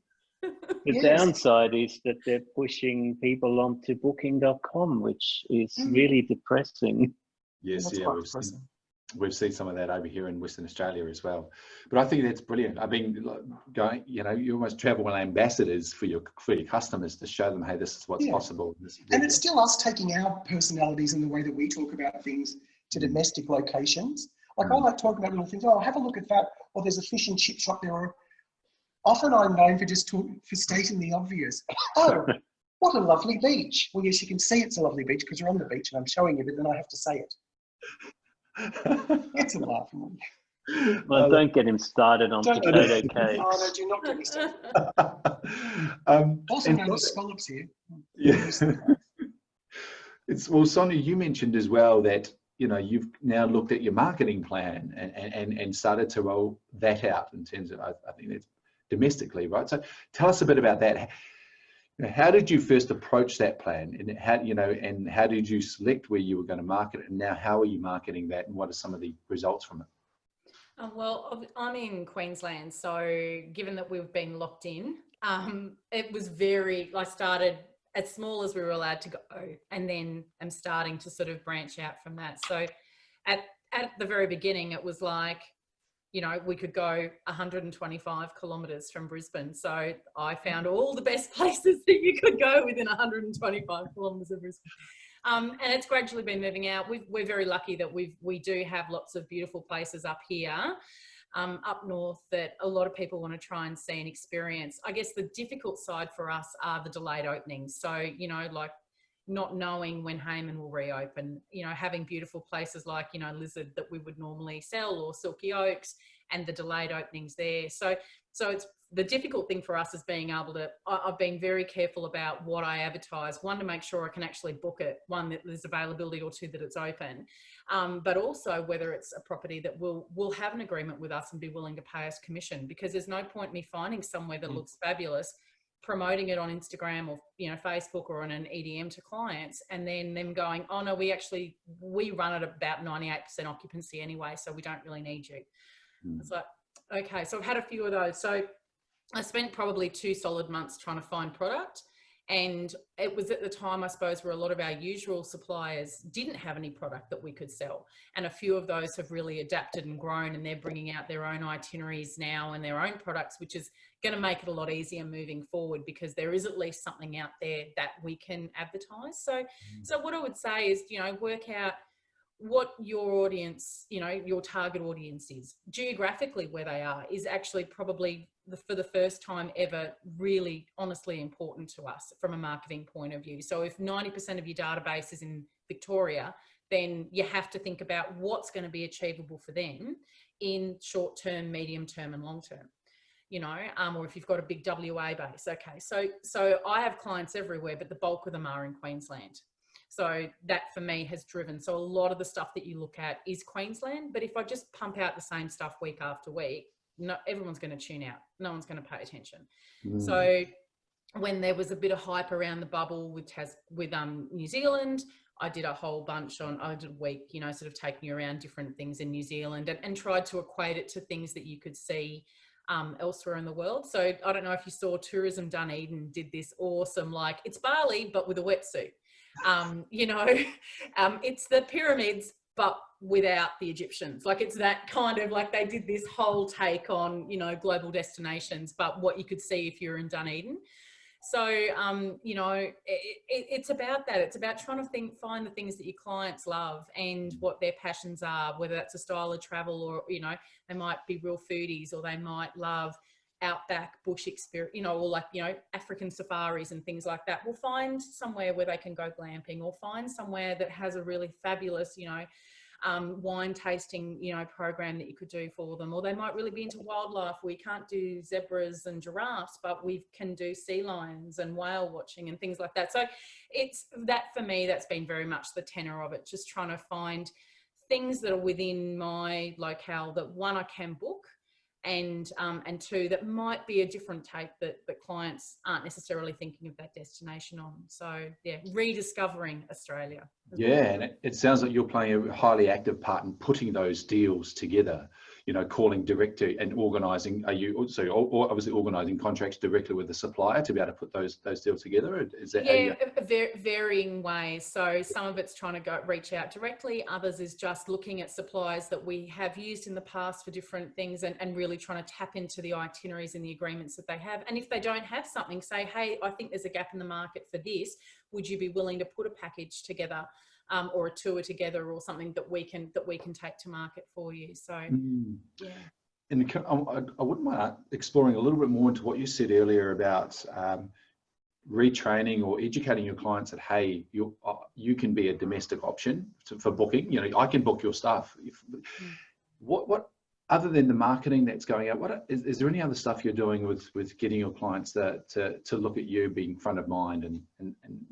the
Yes.
downside is that they're pushing people onto booking.com, which is really depressing.
Yes,
That's
yeah,
quite depressing.
we've seen some of that over here in Western Australia as well. But I think that's brilliant. I mean, going, you almost travel ambassadors for your customers to show them, hey, this is what's
Yeah.
possible.
And it's still us taking our personalities and the way that we talk about things to domestic locations. Like I like talking about little things. Oh, have a look at that. Or there's a fish and chip shop there. Or often I'm known for just for stating the obvious. Oh, what a lovely beach. Well, yes, you can see it's a lovely beach because you're on the beach and I'm showing you, but then I have to say it. It's a laugh.
Well, don't get him started on
Don't-
potato
Oh, no,
cakes.
do not get me started. Also
and
known as scallops here.
yeah. Well, Sonia, you mentioned as well that you've now looked at your marketing plan and started to roll that out in terms of, I think that's domestically, right? So tell us a bit about that. How did you first approach that plan, and how did you select where you were going to market it, and now how are you marketing that, and what are some of the results from it?
Well, I'm in Queensland, so given that we've been locked in, it was I started as small as we were allowed to go, and then I'm starting to sort of branch out from that. So at the very beginning, it was like, we could go 125 kilometres from Brisbane. So I found all the best places that you could go within 125 kilometres of Brisbane. And it's gradually been moving out. We're very lucky that we do have lots of beautiful places up here, up north, that a lot of people want to try and see and experience. I guess the difficult side for us are the delayed openings. So, like not knowing when Hayman will reopen, having beautiful places like, Lizard that we would normally sell, or Silky Oaks, and the delayed openings there. So it's the difficult thing for us is being able to, I've been very careful about what I advertise. One, to make sure I can actually book it. One, that there's availability, or two, that it's open. But also whether it's a property that will have an agreement with us and be willing to pay us commission, because there's no point me finding somewhere that looks fabulous, promoting it on Instagram or Facebook or on an EDM to clients, and then them going, oh no, we run at about 98% occupancy anyway, so we don't really need you. It's like, okay, so I've had a few of those. So I spent probably 2 solid months trying to find product, and it was at the time, I suppose, where a lot of our usual suppliers didn't have any product that we could sell, and a few of those have really adapted and grown, and they're bringing out their own itineraries now and their own products, which is going to make it a lot easier moving forward, because there is at least something out there that we can advertise. So what I would say is, work out what your audience, your target audience is. Geographically where they are is actually probably for the first time ever really honestly important to us from a marketing point of view. So if 90% of your database is in Victoria, then you have to think about what's going to be achievable for them in short term, medium term, and long term. Or if you've got a big WA base. Okay, so I have clients everywhere, but the bulk of them are in Queensland. So that for me has driven. So a lot of the stuff that you look at is Queensland, but if I just pump out the same stuff week after week, no, everyone's going to tune out. No one's going to pay attention. So when there was a bit of hype around the bubble with New Zealand, I did a whole bunch I did a week, sort of taking you around different things in New Zealand, and tried to equate it to things that you could see elsewhere in the world. So I don't know if you saw Tourism Dunedin did this awesome, like it's Bali, but with a wetsuit. It's the pyramids, but without the Egyptians. Like it's that kind of, like they did this whole take on, global destinations, but what you could see if you're in Dunedin. So, it's about that. It's about trying to find the things that your clients love and what their passions are, whether that's a style of travel, or, they might be real foodies, or they might love outback bush experience, or African safaris and things like that. We'll find somewhere where they can go glamping, or find somewhere that has a really fabulous, wine tasting, you know, program that you could do for them, or they might really be into wildlife. We can't do zebras and giraffes, but we can do sea lions and whale watching and things like that. So it's that, for me, that's been very much the tenor of it, just trying to find things that are within my locale that, one, I can book, and two, that might be a different take that clients aren't necessarily thinking of that destination on. So yeah, rediscovering Australia.
Yeah, and it sounds like you're playing a highly active part in putting those deals together, you know, calling direct to and organising. Are you also obviously organising contracts directly with the supplier to be able to put those deals together? Is that
varying ways. So some of it's trying to reach out directly. Others is just looking at suppliers that we have used in the past for different things and really trying to tap into the itineraries and the agreements that they have. And if they don't have something, say, hey, I think there's a gap in the market for this. Would you be willing to put a package together, or a tour together, or something that we can take to market for you? So yeah.
And I wouldn't mind exploring a little bit more into what you said earlier about retraining or educating your clients that, hey, you can be a domestic option for booking. You know, I can book your stuff. What other than the marketing that's going out, is there any other stuff you're doing with getting your clients to look at you being front of mind and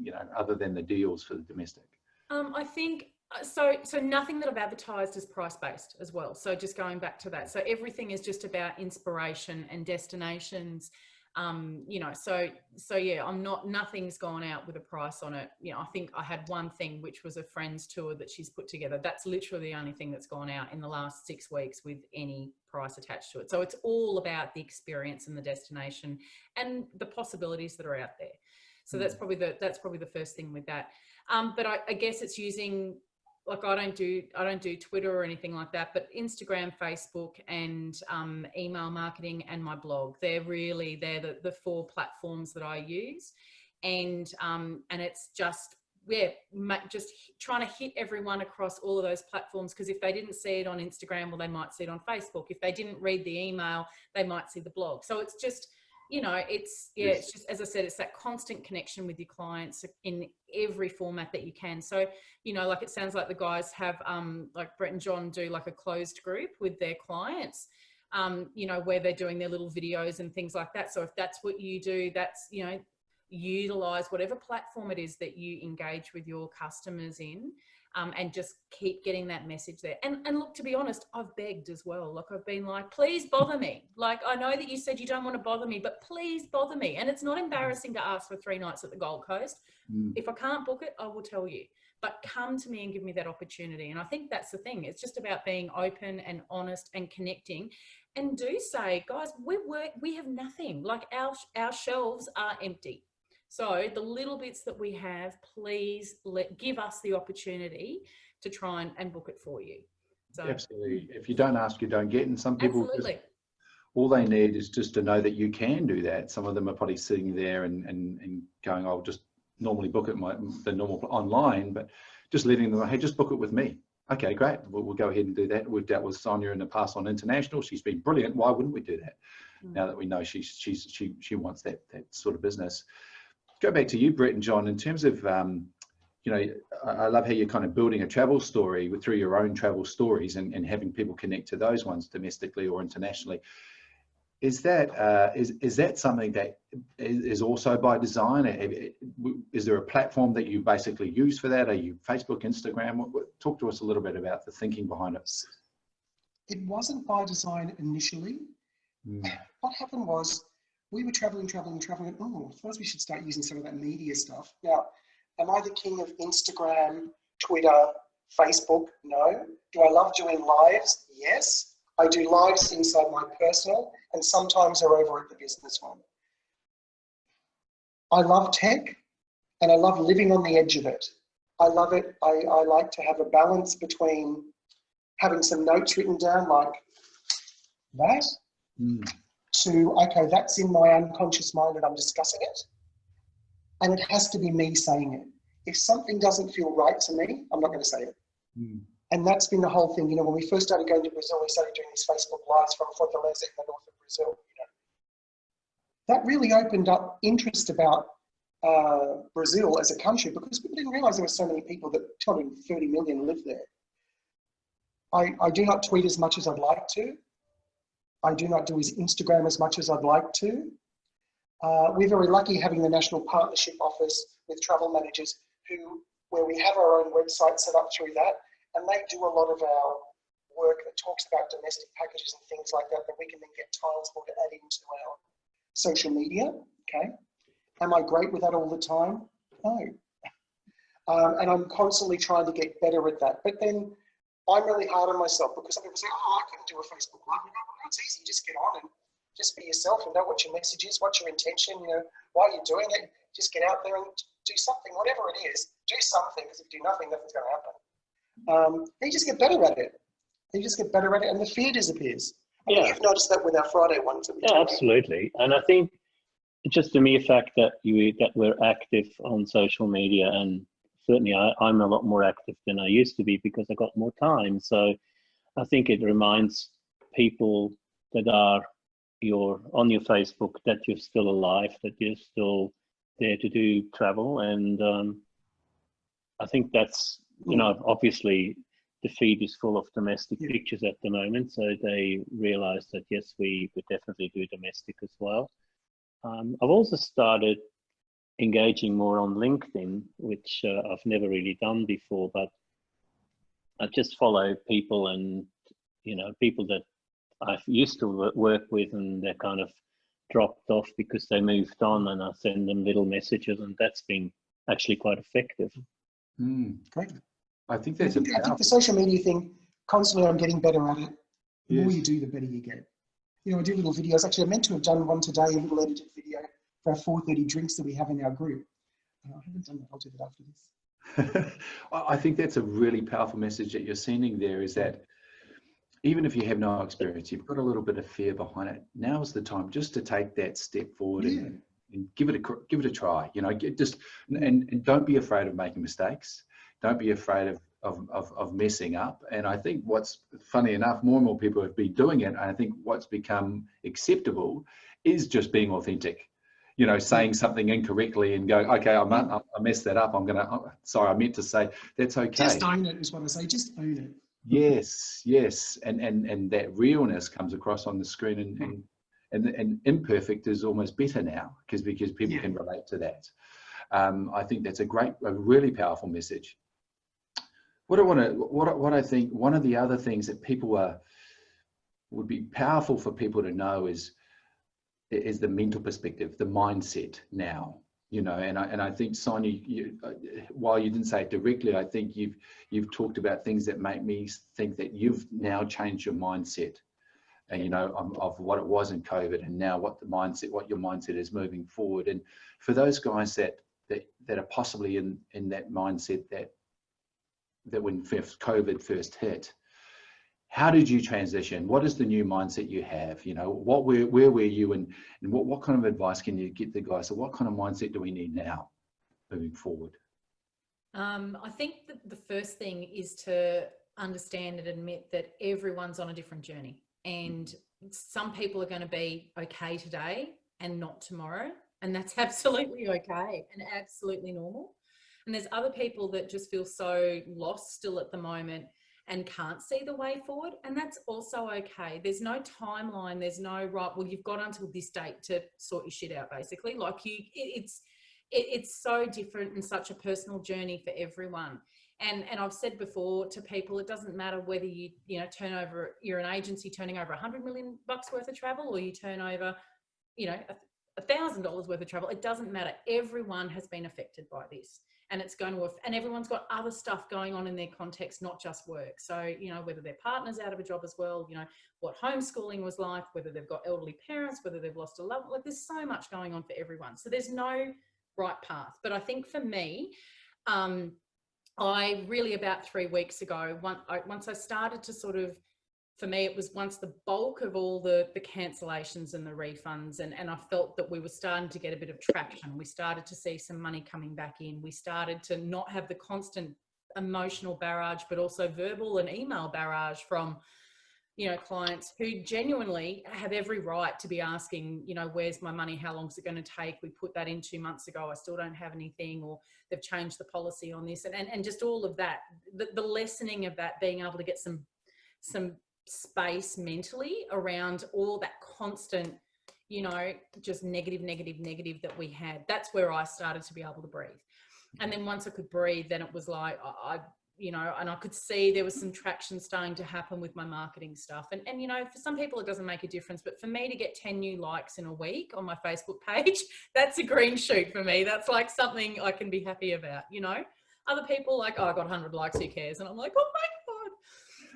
you know, other than the deals for the domestic?
I think so nothing that I've advertised is price-based as well. So just going back to that. So everything is just about inspiration and destinations. You know, so yeah, nothing's gone out with a price on it. You know, I think I had one thing, which was a friend's tour that she's put together. That's literally the only thing that's gone out in the last 6 weeks with any price attached to it. So it's all about the experience and the destination and the possibilities that are out there. So that's probably the first thing with that. But I guess it's using, like, I don't do Twitter or anything like that, but Instagram, Facebook, and email marketing and my blog. They're the 4 platforms that I use, and it's just trying to hit everyone across all of those platforms, because if they didn't see it on Instagram, well, they might see it on Facebook. If they didn't read the email, they might see the blog. So it's just, you know, it's just, as I said, it's that constant connection with your clients in every format that you can. So, you know, like, it sounds like the guys have, like Brett and John do, like a closed group with their clients, you know, where they're doing their little videos and things like that. So if that's what you do, that's, you know, utilize whatever platform it is that you engage with your customers in. And just keep getting that message there. And look, to be honest, I've begged as well. Like, I've been like, please bother me. Like, I know that you said you don't want to bother me, but please bother me. And it's not embarrassing to ask for 3 nights at the Gold Coast. If I can't book it, I will tell you. But come to me and give me that opportunity. And I think that's the thing. It's just about being open and honest and connecting. And do say, guys, we have nothing. Like, our shelves are empty. So the little bits that we have, please give us the opportunity to try and book it for you. So,
absolutely. If you don't ask, you don't get. And some people,
Absolutely.
all they need is just to know that you can do that. Some of them are probably sitting there and going, I'll just normally book it the normal online, but just letting them know, hey, just book it with me. Okay, great. We'll go ahead and do that. We've dealt with Sonia in the past on international. She's been brilliant. Why wouldn't we do that? Now that we know she wants that sort of business. Go back to you, Brett and John, in terms of, you know, I love how you're kind of building a travel story through your own travel stories and having people connect to those ones domestically or internationally. Is that something that is also by design? Is there a platform that you basically use for that? Are you Facebook, Instagram? Talk to us a little bit about the thinking behind it.
It wasn't by design initially. What happened was we were traveling. Oh, I suppose we should start using some of that media stuff. Now, am I the king of Instagram, Twitter, Facebook? No. Do I love doing lives? Yes. I do lives inside my personal, and sometimes they're over at the business one. I love tech, and I love living on the edge of it. I love it. I like to have a balance between having some notes written down like that to, okay, that's in my unconscious mind and I'm discussing it. And it has to be me saying it. If something doesn't feel right to me, I'm not going to say it. And that's been the whole thing. You know, when we first started going to Brazil, we started doing these Facebook Lives from Fortaleza in the north of Brazil. You know, that really opened up interest about Brazil as a country, because people didn't realize there were so many people, that 230 million live there. I do not tweet as much as I'd like to. I do not do his Instagram as much as I'd like to. We're very lucky having the National Partnership Office with travel managers where we have our own website set up through that, and they do a lot of our work that talks about domestic packages and things like that we can then get tiles for to add into our social media, okay? Am I great with that all the time? No. And I'm constantly trying to get better at that. But then I'm really hard on myself because some people say, oh, I couldn't do a Facebook Live. No, it's easy, just get on and just be yourself and know what your message is, what's your intention, you know, why you're doing it. Just get out there and do something, whatever it is, do something, because if you do nothing, nothing's going to happen. You just get better at it. You just get better at it and the fear disappears. I mean, you've noticed that with our Friday ones that we do.
Absolutely. And I think just the mere fact that we're active on social media, and certainly I'm a lot more active than I used to be because I got more time. So I think it reminds people that are on your Facebook that you're still alive, that you're still there to do travel. And I think that's, you know, obviously the feed is full of domestic pictures at the moment. So they realize that, yes, we definitely do domestic as well. I've also started engaging more on LinkedIn, which I've never really done before, but I just follow people and, you know, people that I've used to work with and they're kind of dropped off because they moved on, and I send them little messages, and that's been actually quite effective.
Great.
I think that's
I think the social media thing, constantly I'm getting better at it. The more you do, the better you get. You know, I do little videos. Actually, I meant to have done one today, a little edited video for our 4:30 drinks that we have in our group. I haven't done that. I'll do that after this.
I think that's a really powerful message that you're sending there, is that even if you have no experience, you've got a little bit of fear behind it. Now's the time just to take that step forward and give it a try. You know, and don't be afraid of making mistakes. Don't be afraid of messing up. And I think what's funny enough, more and more people have been doing it. And I think what's become acceptable is just being authentic. You know, saying something incorrectly and going, okay, I messed that up. Sorry, I meant to say, that's okay.
Just own it is what I say. Just own it.
Yes. And that realness comes across on the screen, and imperfect is almost better now because people can relate to that. I think that's a really powerful message. What I think one of the other things that would be powerful for people to know is the mental perspective, the mindset now, you know, and I think, Sonia, while you didn't say it directly, I think you've talked about things that make me think that you've now changed your mindset, and, you know, of what it was in COVID, and now what your mindset is moving forward. And for those guys that are possibly in that mindset that when COVID first hit, how did you transition? What is the new mindset you have? You know, where were you, and what kind of advice can you get the guys? So what kind of mindset do we need now moving forward?
I think that the first thing is to understand and admit that everyone's on a different journey, and some people are going to be okay today and not tomorrow, and that's absolutely okay and absolutely normal. And there's other people that just feel so lost still at the moment and can't see the way forward, and that's also okay. There's no timeline. There's no right, well, you've got until this date to sort your shit out, basically. Like it's so different and such a personal journey for everyone. And I've said before to people, it doesn't matter whether you're an agency turning over $100 million worth of travel, or you turn over, you know, $1,000 worth of travel. It doesn't matter. Everyone has been affected by this. And it's going to, and everyone's got other stuff going on in their context, not just work. So, you know, whether their partner's out of a job as well, you know, what homeschooling was like, whether they've got elderly parents, whether they've lost a loved one, like there's so much going on for everyone. So there's no right path. But I think for me, I really, about 3 weeks ago, once I started to sort of, for me, it was once the bulk of all the cancellations and the refunds, and I felt that we were starting to get a bit of traction. We started to see some money coming back in. We started to not have the constant emotional barrage, but also verbal and email barrage from, you know, clients who genuinely have every right to be asking, you know, where's my money? How long is it going to take? We put that in 2 months ago. I still don't have anything, or they've changed the policy on this, and just all of that, the lessening of that, being able to get some some space mentally around all that constant, you know, just negative that we had. That's where I started to be able to breathe. And then once I could breathe, then it was like, you know, and I could see there was some traction starting to happen with my marketing stuff. And, you know, for some people it doesn't make a difference, but for me to get 10 new likes in a week on my Facebook page, that's a green shoot for me. That's like something I can be happy about, you know. Other people like, oh, I got 100 likes, who cares? And I'm like, oh my God.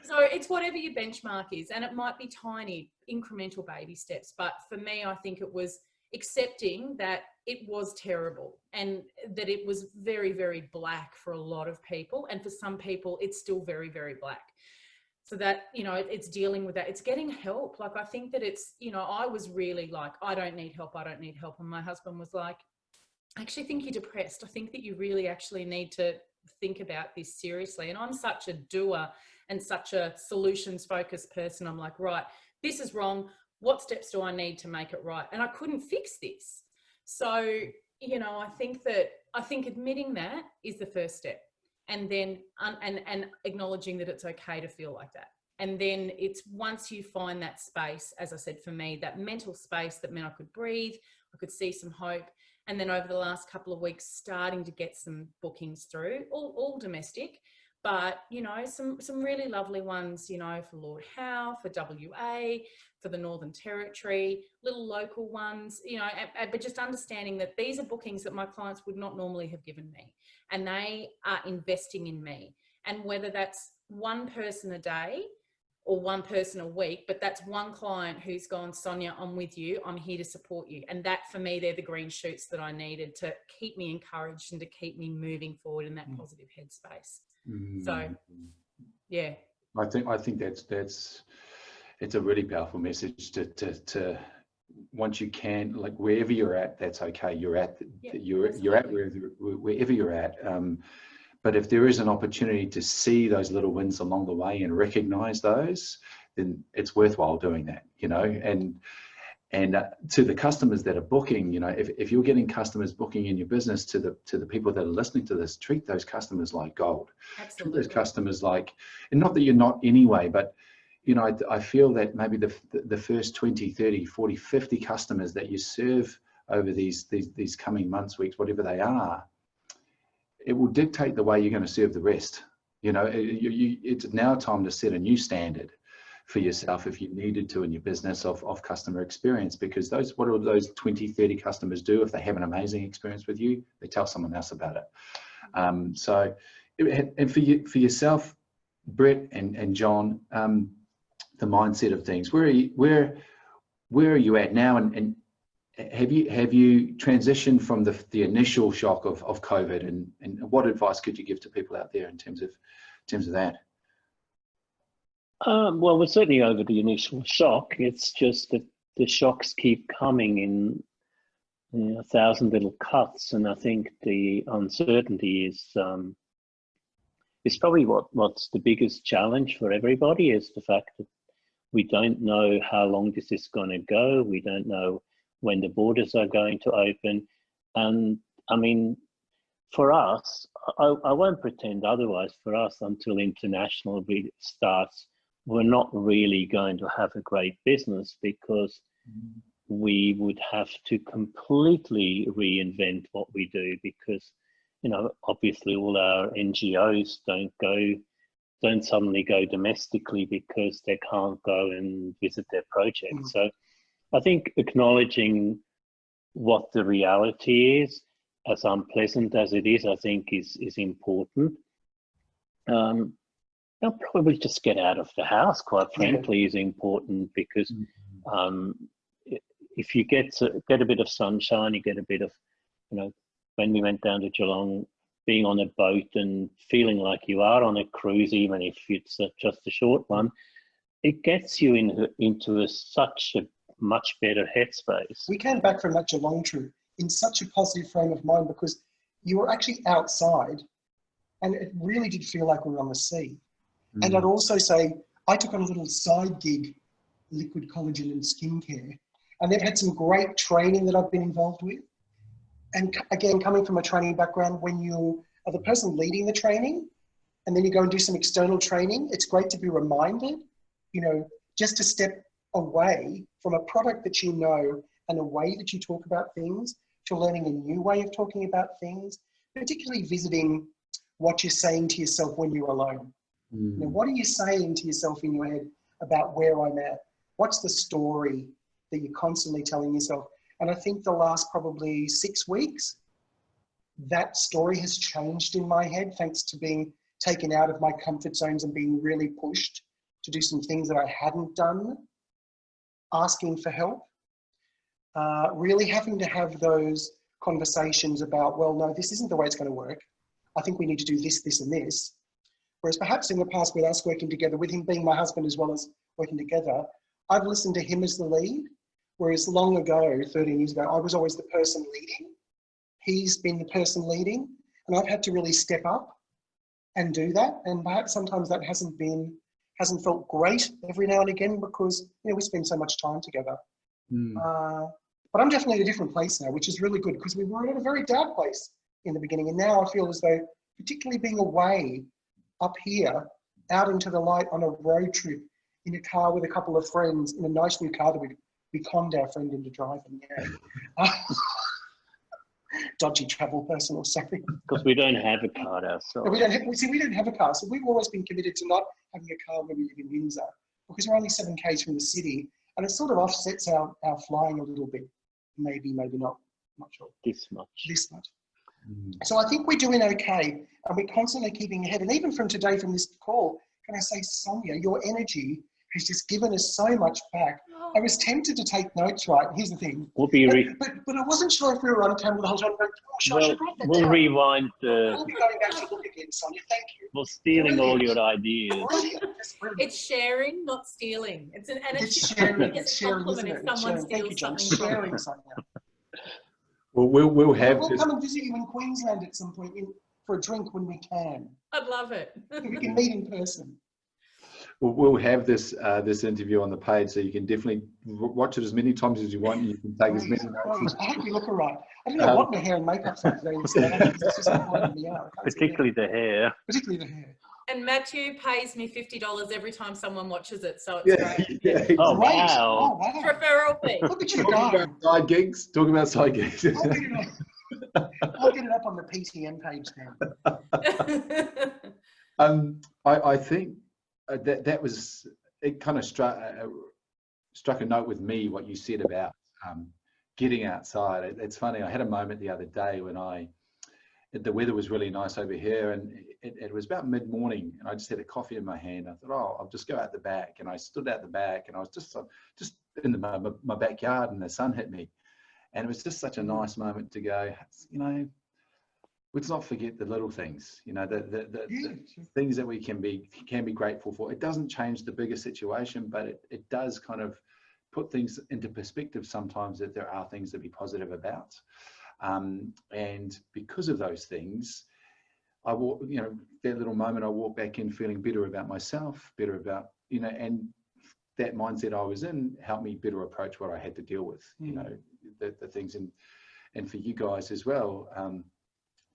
So it's whatever your benchmark is, and it might be tiny, incremental baby steps. But for me, I think it was accepting that it was terrible and that it was very, very black for a lot of people. And for some people, it's still very, very black. So that, you know, it's dealing with that. It's getting help. Like, I think that it's, you know, I was really like, I don't need help. I don't need help. And my husband was like, I actually think you're depressed. I think that you really actually need to think about this seriously. And I'm such a doer and such a solutions focused person. I'm like, right, this is wrong. What steps do I need to make it right? And I couldn't fix this. So, you know, I think admitting that is the first step. And then, and acknowledging that it's okay to feel like that. And then it's once you find that space, as I said, for me, that mental space that meant I could breathe, I could see some hope. And then over the last couple of weeks, starting to get some bookings through, all domestic, but, you know, some really lovely ones, you know, for Lord Howe, for WA, for the Northern Territory, little local ones, you know, but just understanding that these are bookings that my clients would not normally have given me, and they are investing in me. And whether that's one person a day or one person a week, but that's one client who's gone, Sonia, I'm with you. I'm here to support you. And that, for me, they're the green shoots that I needed to keep me encouraged and to keep me moving forward in that positive headspace. So, yeah.
I think that's it's a really powerful message to once you can, like, wherever you're at, that's okay. You're at wherever you're at. But if there is an opportunity to see those little wins along the way and recognize those, then it's worthwhile doing that, you know. And to the customers that are booking, you know, if you're getting customers booking in your business, to the people that are listening to this, treat those customers like gold.
Absolutely.
Treat those customers like, and not that you're not anyway, but, you know, I feel that maybe the first 20, 30, 40, 50 customers that you serve over these coming months, weeks, whatever they are, it will dictate the way you're going to serve the rest. You know, it's now time to set a new standard for yourself, if you needed to, in your business of customer experience, because what do those 20, 30 customers do? If they have an amazing experience with you, they tell someone else about it. So, and for yourself, Brett and John, the mindset of things, where are you at now, and have you transitioned from the initial shock of COVID, and what advice could you give to people out there in terms of that?
Well, we're certainly over the initial shock. It's just that the shocks keep coming in, you know, 1,000 little cuts, and I think the uncertainty is probably what's the biggest challenge for everybody, is the fact that we don't know how long this is going to go. We don't know when the borders are going to open. And I mean, for us, I won't pretend otherwise, for us, until international really starts, we're not really going to have a great business, because we would have to completely reinvent what we do, because, you know, obviously all our NGOs don't suddenly go domestically because they can't go and visit their projects. So I think acknowledging what the reality is, as unpleasant as it is, I think is important. They'll probably just get out of the house, quite frankly, is important, because if you get a bit of sunshine, you get a bit of, you know, when we went down to Geelong, being on a boat and feeling like you are on a cruise, even if it's just a short one, it gets you into such a much better headspace.
We came back from that Geelong trip in such a positive frame of mind, because you were actually outside and it really did feel like we were on the sea. And I'd also say, I took on a little side gig, liquid collagen and skincare, and they've had some great training that I've been involved with. And again, coming from a training background, when you are the person leading the training and then you go and do some external training, it's great to be reminded you know, just to step away from a product that you know and a way that you talk about things to learning a new way of talking about things, particularly visiting what you're saying to yourself when you're alone. You know, what are you saying to yourself in your head about where I'm at? What's the story that you're constantly telling yourself? And I think the last probably 6 weeks, that story has changed in my head, thanks to being taken out of my comfort zones and being really pushed to do some things that I hadn't done, asking for help, really having to have those conversations about, well, no, this isn't the way it's going to work. I think we need to do this, this, and this. Whereas perhaps in the past, with us working together, with him being my husband as well as working together, I've listened to him as the lead. Whereas long ago, 13 years ago, I was always the person leading. He's been the person leading, and I've had to really step up and do that. And perhaps sometimes that hasn't felt great every now and again, because, you know, we spend so much time together. But I'm definitely at a different place now, which is really good, because we were at a very dark place in the beginning. And now I feel as though, particularly being away up here, out into the light on a road trip in a car with a couple of friends in a nice new car that we conned our friend into driving. Yeah. Dodgy travel person, or something.
Because we don't have a car ourselves.
We don't have a car. So we've always been committed to not having a car when we live in Windsor, because we're only 7 k's from the city, and it sort of offsets our flying a little bit. Maybe not. Not sure.
This much.
So I think we're doing okay, and we're constantly keeping ahead. And even from today, from this call, can I say, Sonia, your energy has just given us so much back. I was tempted to take notes, right? Here's the thing.
We'll be
but I wasn't sure if we were on camera the whole time.
We'll rewind the...
We'll be going back to look again, Sonia. Thank you.
We're stealing all your ideas.
Brilliant.
It's sharing, not stealing. It's
sharing.
It's a compliment if someone steals something.
Sharing, Sonia.
Well, we'll have...
We'll come and visit you in Queensland at some point for a drink when we can.
I'd love it.
We can meet in person.
We'll have this interview on the page, so you can definitely watch it as many times as you want. You can take as many notes.
I hope you look all right. I don't know what my hair and makeup's like today. It's just pointing me out.
Particularly the hair.
Particularly the hair.
And Matthew pays me $50 every time someone watches it, so it's great.
Yeah, exactly.
Oh,
Great.
wow.
Oh, wow.
Referral fee.
Look at you
Talking
go.
about side gigs. Talking about side gigs.
I'll get it up on the PTM page now.
I think that was, it kind of struck a note with me, what you said about getting outside. It's funny, I had a moment the other day when the weather was really nice over here, and it was about mid-morning, and I just had a coffee in my hand. I thought, oh, I'll just go out the back, and I stood out the back, and I was just in my backyard, and the sun hit me, and it was just such a nice moment to go, you know, let's not forget the little things, you know, the things that we can be grateful for. It doesn't change the bigger situation, but it does kind of put things into perspective sometimes, that there are things to be positive about. And because of those things, you know, that little moment, I walk back in feeling better about myself, better about, you know, and that mindset I was in helped me better approach what I had to deal with, you know, the things. And for you guys as well,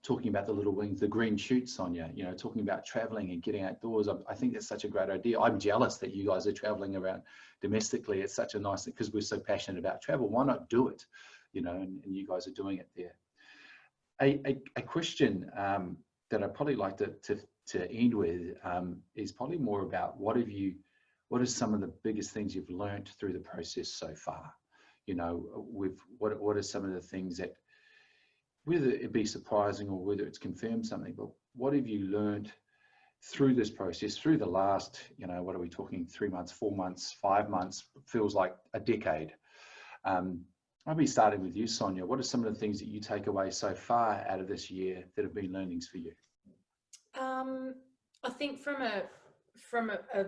talking about the little wings, the green shoots, Sonia, you know, talking about traveling and getting outdoors. I think that's such a great idea. I'm jealous that you guys are traveling around domestically. It's such a nice thing, because we're so passionate about travel. Why not do it? You know, and you guys are doing it there. A question that I'd probably like to end with is probably more about what are some of the biggest things you've learned through the process so far? You know, what are some of the things that, whether it be surprising or whether it's confirmed something, but what have you learned through this process, through the last, you know, what are we talking, 3 months, 4 months, 5 months, feels like a decade. I'll be starting with you, Sonia. What are some of the things that you take away so far out of this year that have been learnings for you?
I think from a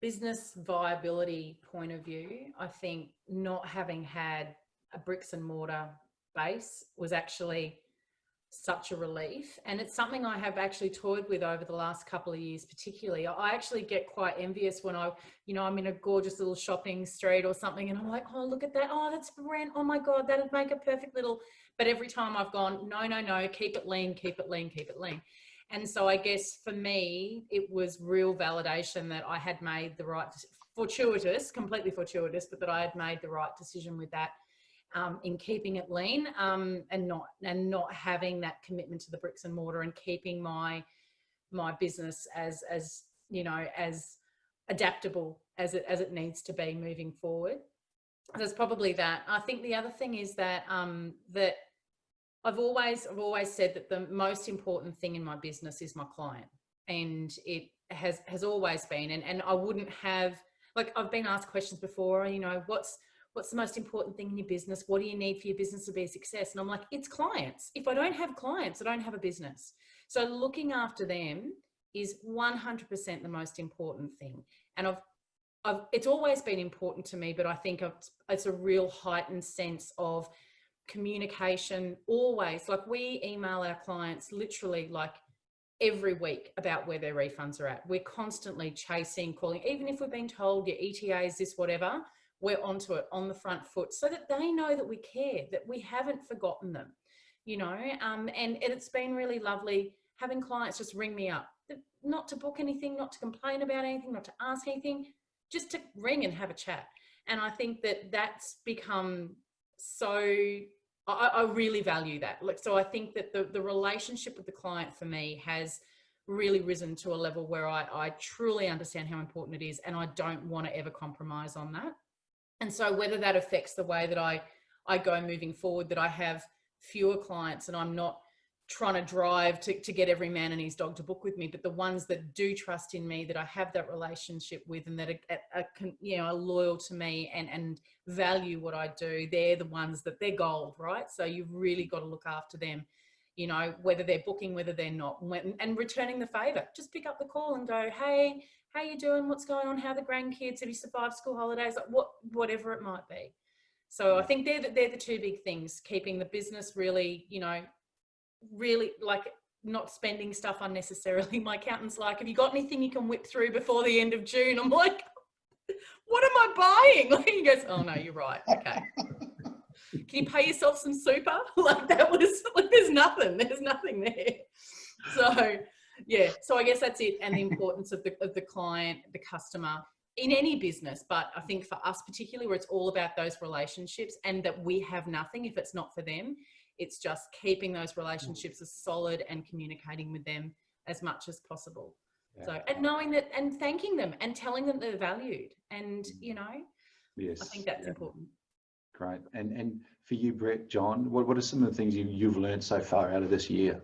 business viability point of view, I think not having had a bricks and mortar base was actually such a relief, and it's something I have actually toyed with over the last couple of years. Particularly, I actually get quite envious when I'm in a gorgeous little shopping street or something, and I'm like, oh, look at that, oh, that's for rent, oh my god, that'd make a perfect little. But every time I've gone, no, keep it lean, keep it lean, keep it lean. And so I guess for me, it was real validation that I had made the right, fortuitous, completely fortuitous, but that I had made the right decision with that, in keeping it lean, and not having that commitment to the bricks and mortar, and keeping my business as you know, as adaptable as it needs to be moving forward. There's probably that. I think the other thing is that that I've always said that the most important thing in my business is my client, and it has always been. And I wouldn't have, like, I've been asked questions before, you know, what's the most important thing in your business? What do you need for your business to be a success? And I'm like, it's clients. If I don't have clients, I don't have a business. So looking after them is 100% the most important thing. And it's always been important to me, but I think it's a real heightened sense of communication always. Like, we email our clients literally like every week about where their refunds are at. We're constantly chasing, calling, even if we've been told your ETA is this, whatever, we're onto it on the front foot, so that they know that we care, that we haven't forgotten them, you know. And it's been really lovely having clients just ring me up, not to book anything, not to complain about anything, not to ask anything, just to ring and have a chat. And I think that that's become so, I really value that. Like, so I think that the relationship with the client for me has really risen to a level where I truly understand how important it is, and I don't want to ever compromise on that. And so whether that affects the way that I go moving forward, that I have fewer clients and I'm not trying to drive to get every man and his dog to book with me, but the ones that do trust in me, that I have that relationship with, and that are loyal to me and value what I do, they're the ones that they're gold, right? So you've really got to look after them, you know, whether they're booking, whether they're not, and returning the favor. Just pick up the call and go, hey, how you doing? What's going on? How are the grandkids? Have you survived school holidays? Like whatever it might be. So I think they're the two big things: keeping the business really, you know, really like not spending stuff unnecessarily. My accountant's like, have you got anything you can whip through before the end of June? I'm like, what am I buying? Like, he goes, oh no, you're right. Okay. Can you pay yourself some super? Like, that was like, there's nothing there. So yeah, so I guess that's it. And the importance of the client, the customer in any business, but I think for us particularly, where it's all about those relationships, and that we have nothing if it's not for them. It's just keeping those relationships as solid and communicating with them as much as possible. Yeah. So, and knowing that, and thanking them and telling them they're valued, and, you know, yes, I think that's important.
Great. And for you, Brett, John, what are some of the things you've learned so far out of this year?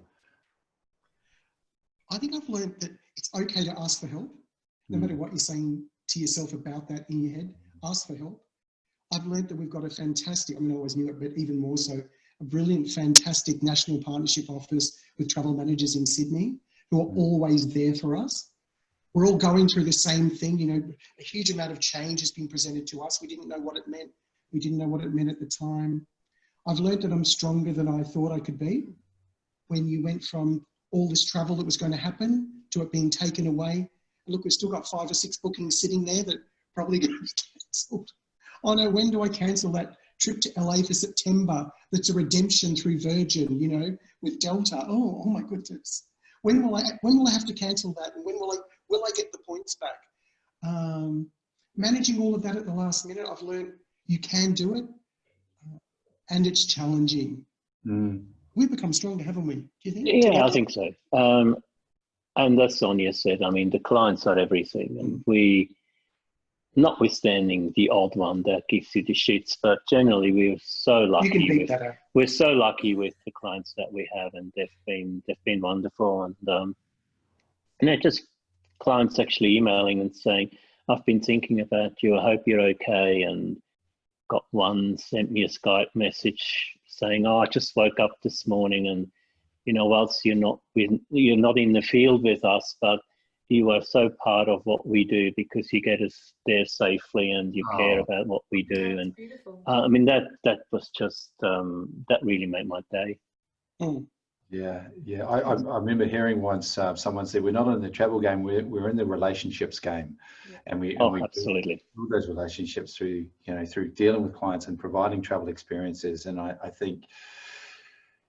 I think I've learned that it's okay to ask for help, no matter what you're saying to yourself about that in your head. Ask for help. I've learned that we've got a fantastic, I mean, I always knew it, but even more so, a brilliant, fantastic national partnership office with travel managers in Sydney who are always there for us. We're all going through the same thing, you know, a huge amount of change has been presented to us. We didn't know what it meant. We didn't know what it meant at the time. I've learned that I'm stronger than I thought I could be. When you went from all this travel that was going to happen to it being taken away. And look, we've still got 5 or 6 bookings sitting there that probably going to be cancelled. Oh no, when do I cancel that trip to LA for September? That's a redemption through Virgin, you know, with Delta. Oh my goodness. When will I have to cancel that? And when will I get the points back? Managing all of that at the last minute, I've learned you can do it, and it's challenging. We've become stronger, haven't we? Do you think?
Yeah,
together?
I think so. And as Sonia said, I mean, the clients are everything, and we, notwithstanding the odd one that gives you the shits, but generally we're so lucky.
You can beat that out.
We're so lucky with the clients that we have, and they've been wonderful. And you know, just clients actually emailing and saying, "I've been thinking about you. I hope you're okay." And got one sent me a Skype message saying, "Oh, I just woke up this morning, and you know, whilst you're not in the field with us, but you are so part of what we do because you get us there safely and you care about what we do." And I mean, that was just that really made my day.
Yeah. I remember hearing once someone said, "We're not in the travel game; we're in the relationships game," and we
absolutely
build those relationships through dealing with clients and providing travel experiences. And I think,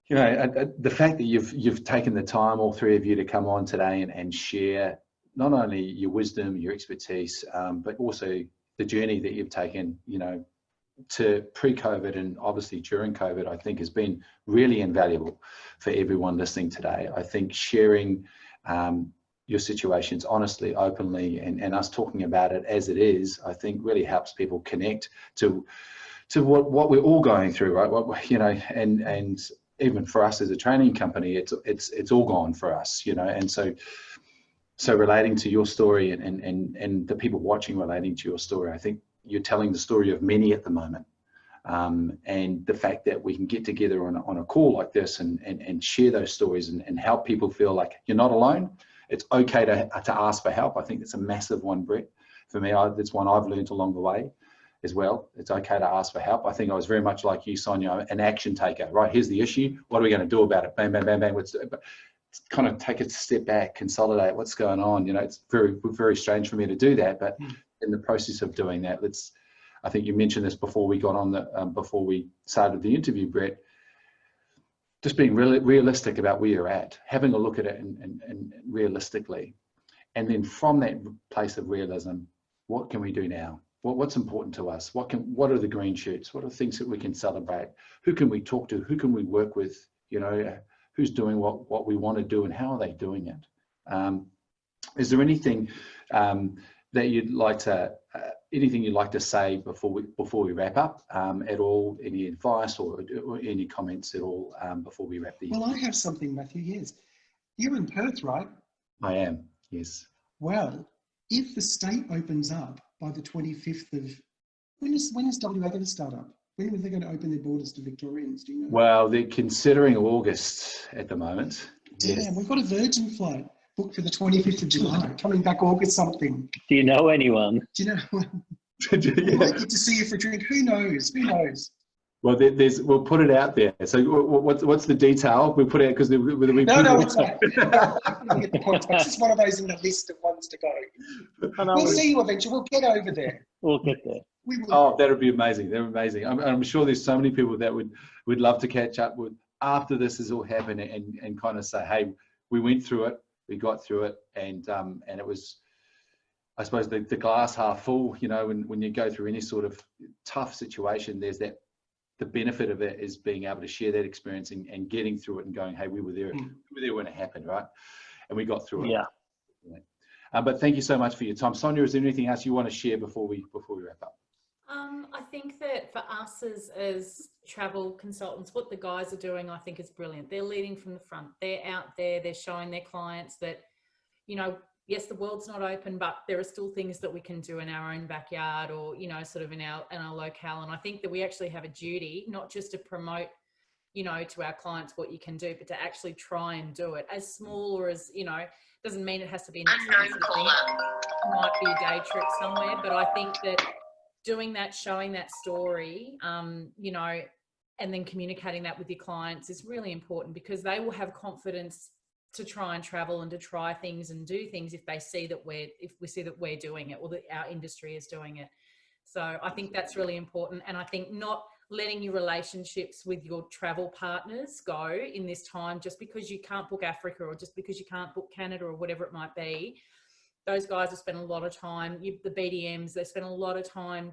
you know, the fact that you've taken the time, all three of you, to come on today and share not only your wisdom, your expertise, but also the journey that you've taken, you know, to pre-COVID and obviously during COVID, I think has been really invaluable for everyone listening today. I think sharing your situations honestly, openly, and us talking about it as it is, I think really helps people connect to what we're all going through, right? What, you know, and even for us as a training company, it's all gone for us, you know. And so relating to your story and the people watching relating to your story, I think you're telling the story of many at the moment. And the fact that we can get together on a call like this and share those stories and help people feel like you're not alone. It's okay to ask for help. I think it's a massive one, Brett. For me, that's one I've learned along the way as well. It's okay to ask for help. I think I was very much like you, Sonia, an action taker, right? Here's the issue. What are we going to do about it? Bang, bang, bang, bang. But kind of take a step back, consolidate what's going on. You know, it's very, very strange for me to do that, but in the process of doing that, I think you mentioned this before we got on before we started the interview, Brett, just being realistic about where you're at, having a look at it and realistically. And then from that place of realism, what can we do now? What's important to us? What are the green shoots? What are things that we can celebrate? Who can we talk to? Who can we work with? You know, who's doing what we want to do and how are they doing it? Is there anything that you'd like to, anything you'd like to say before we wrap up at all? Any advice or any comments at all before we wrap the?
Well, I have something, Matthew. Yes, you're in Perth, right?
I am. Yes.
Well, if the state opens up by the 25th of, when is WA going to start up? When are they going to open their borders to Victorians? Do you know?
Well, they're considering August at the moment.
Damn,
Yes.
we've got a Virgin flight booked for the 25th of July, coming back August something.
Do you know anyone?
Do you know? We
Yeah.
might get to see you for a drink. Who knows? Who knows?
Well, we'll put it out there. So what's the detail? We'll put it out because
No, it's not. I get the point. It's just one of those in the list of ones to go. We'll see you eventually. We'll get over there.
We'll get there.
We will.
Oh, that would be amazing. That would be amazing. I'm sure there's so many people that would love to catch up with after this has all happened and kind of say, hey, we went through it, we got through it, and it was, I suppose, the glass half full. You know, when you go through any sort of tough situation, there's that. The benefit of it is being able to share that experience and getting through it and going, hey, we were there when it happened, right? And we got through it.
Yeah.
But thank you so much for your time. Sonia, is there anything else you want to share before we wrap up?
I think that for us as travel consultants, what the guys are doing, I think is brilliant. They're leading from the front. They're out there, they're showing their clients that, you know, yes, the world's not open, but there are still things that we can do in our own backyard or, you know, sort of in our locale. And I think that we actually have a duty, not just to promote, you know, to our clients what you can do, but to actually try and do it as small or as, you know, doesn't mean it has to be an expensive thing. It might be a day trip somewhere, but I think that doing that, showing that story, you know, and then communicating that with your clients is really important because they will have confidence to try and travel and to try things and do things if we see that we're doing it or that our industry is doing it. So I think that's really important. And I think not letting your relationships with your travel partners go in this time just because you can't book Africa or just because you can't book Canada or whatever it might be. Those guys have spent a lot of time, the BDMs, they spent a lot of time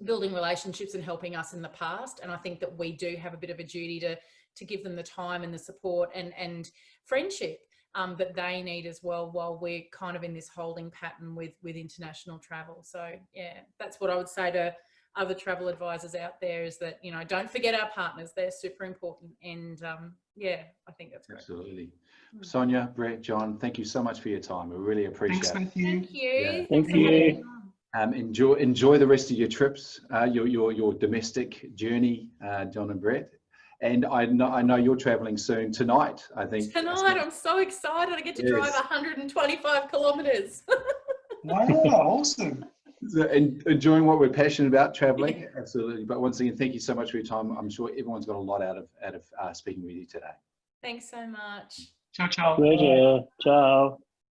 building relationships and helping us in the past. And I think that we do have a bit of a duty to give them the time and the support and friendship that they need as well while we're kind of in this holding pattern with international travel. So yeah, that's what I would say to other travel advisors out there is that, you know, don't forget our partners. They're super important. And yeah, I think that's great.
Absolutely. Sonia, Brett, John, thank you so much for your time. We really appreciate it.
Thanks, Matthew.
Thank you.
Yeah.
Thank you.
Enjoy the rest of your trips, your domestic journey, John and Brett. And I know you're traveling soon tonight, I think.
Tonight, I'm so excited. I get to drive 125 kilometres.
Wow, awesome.
So, enjoying what we're passionate about, traveling, absolutely. But once again, thank you so much for your time. I'm sure everyone's got a lot out of speaking with you today.
Thanks so much.
Ciao, ciao.
Pleasure. Ciao.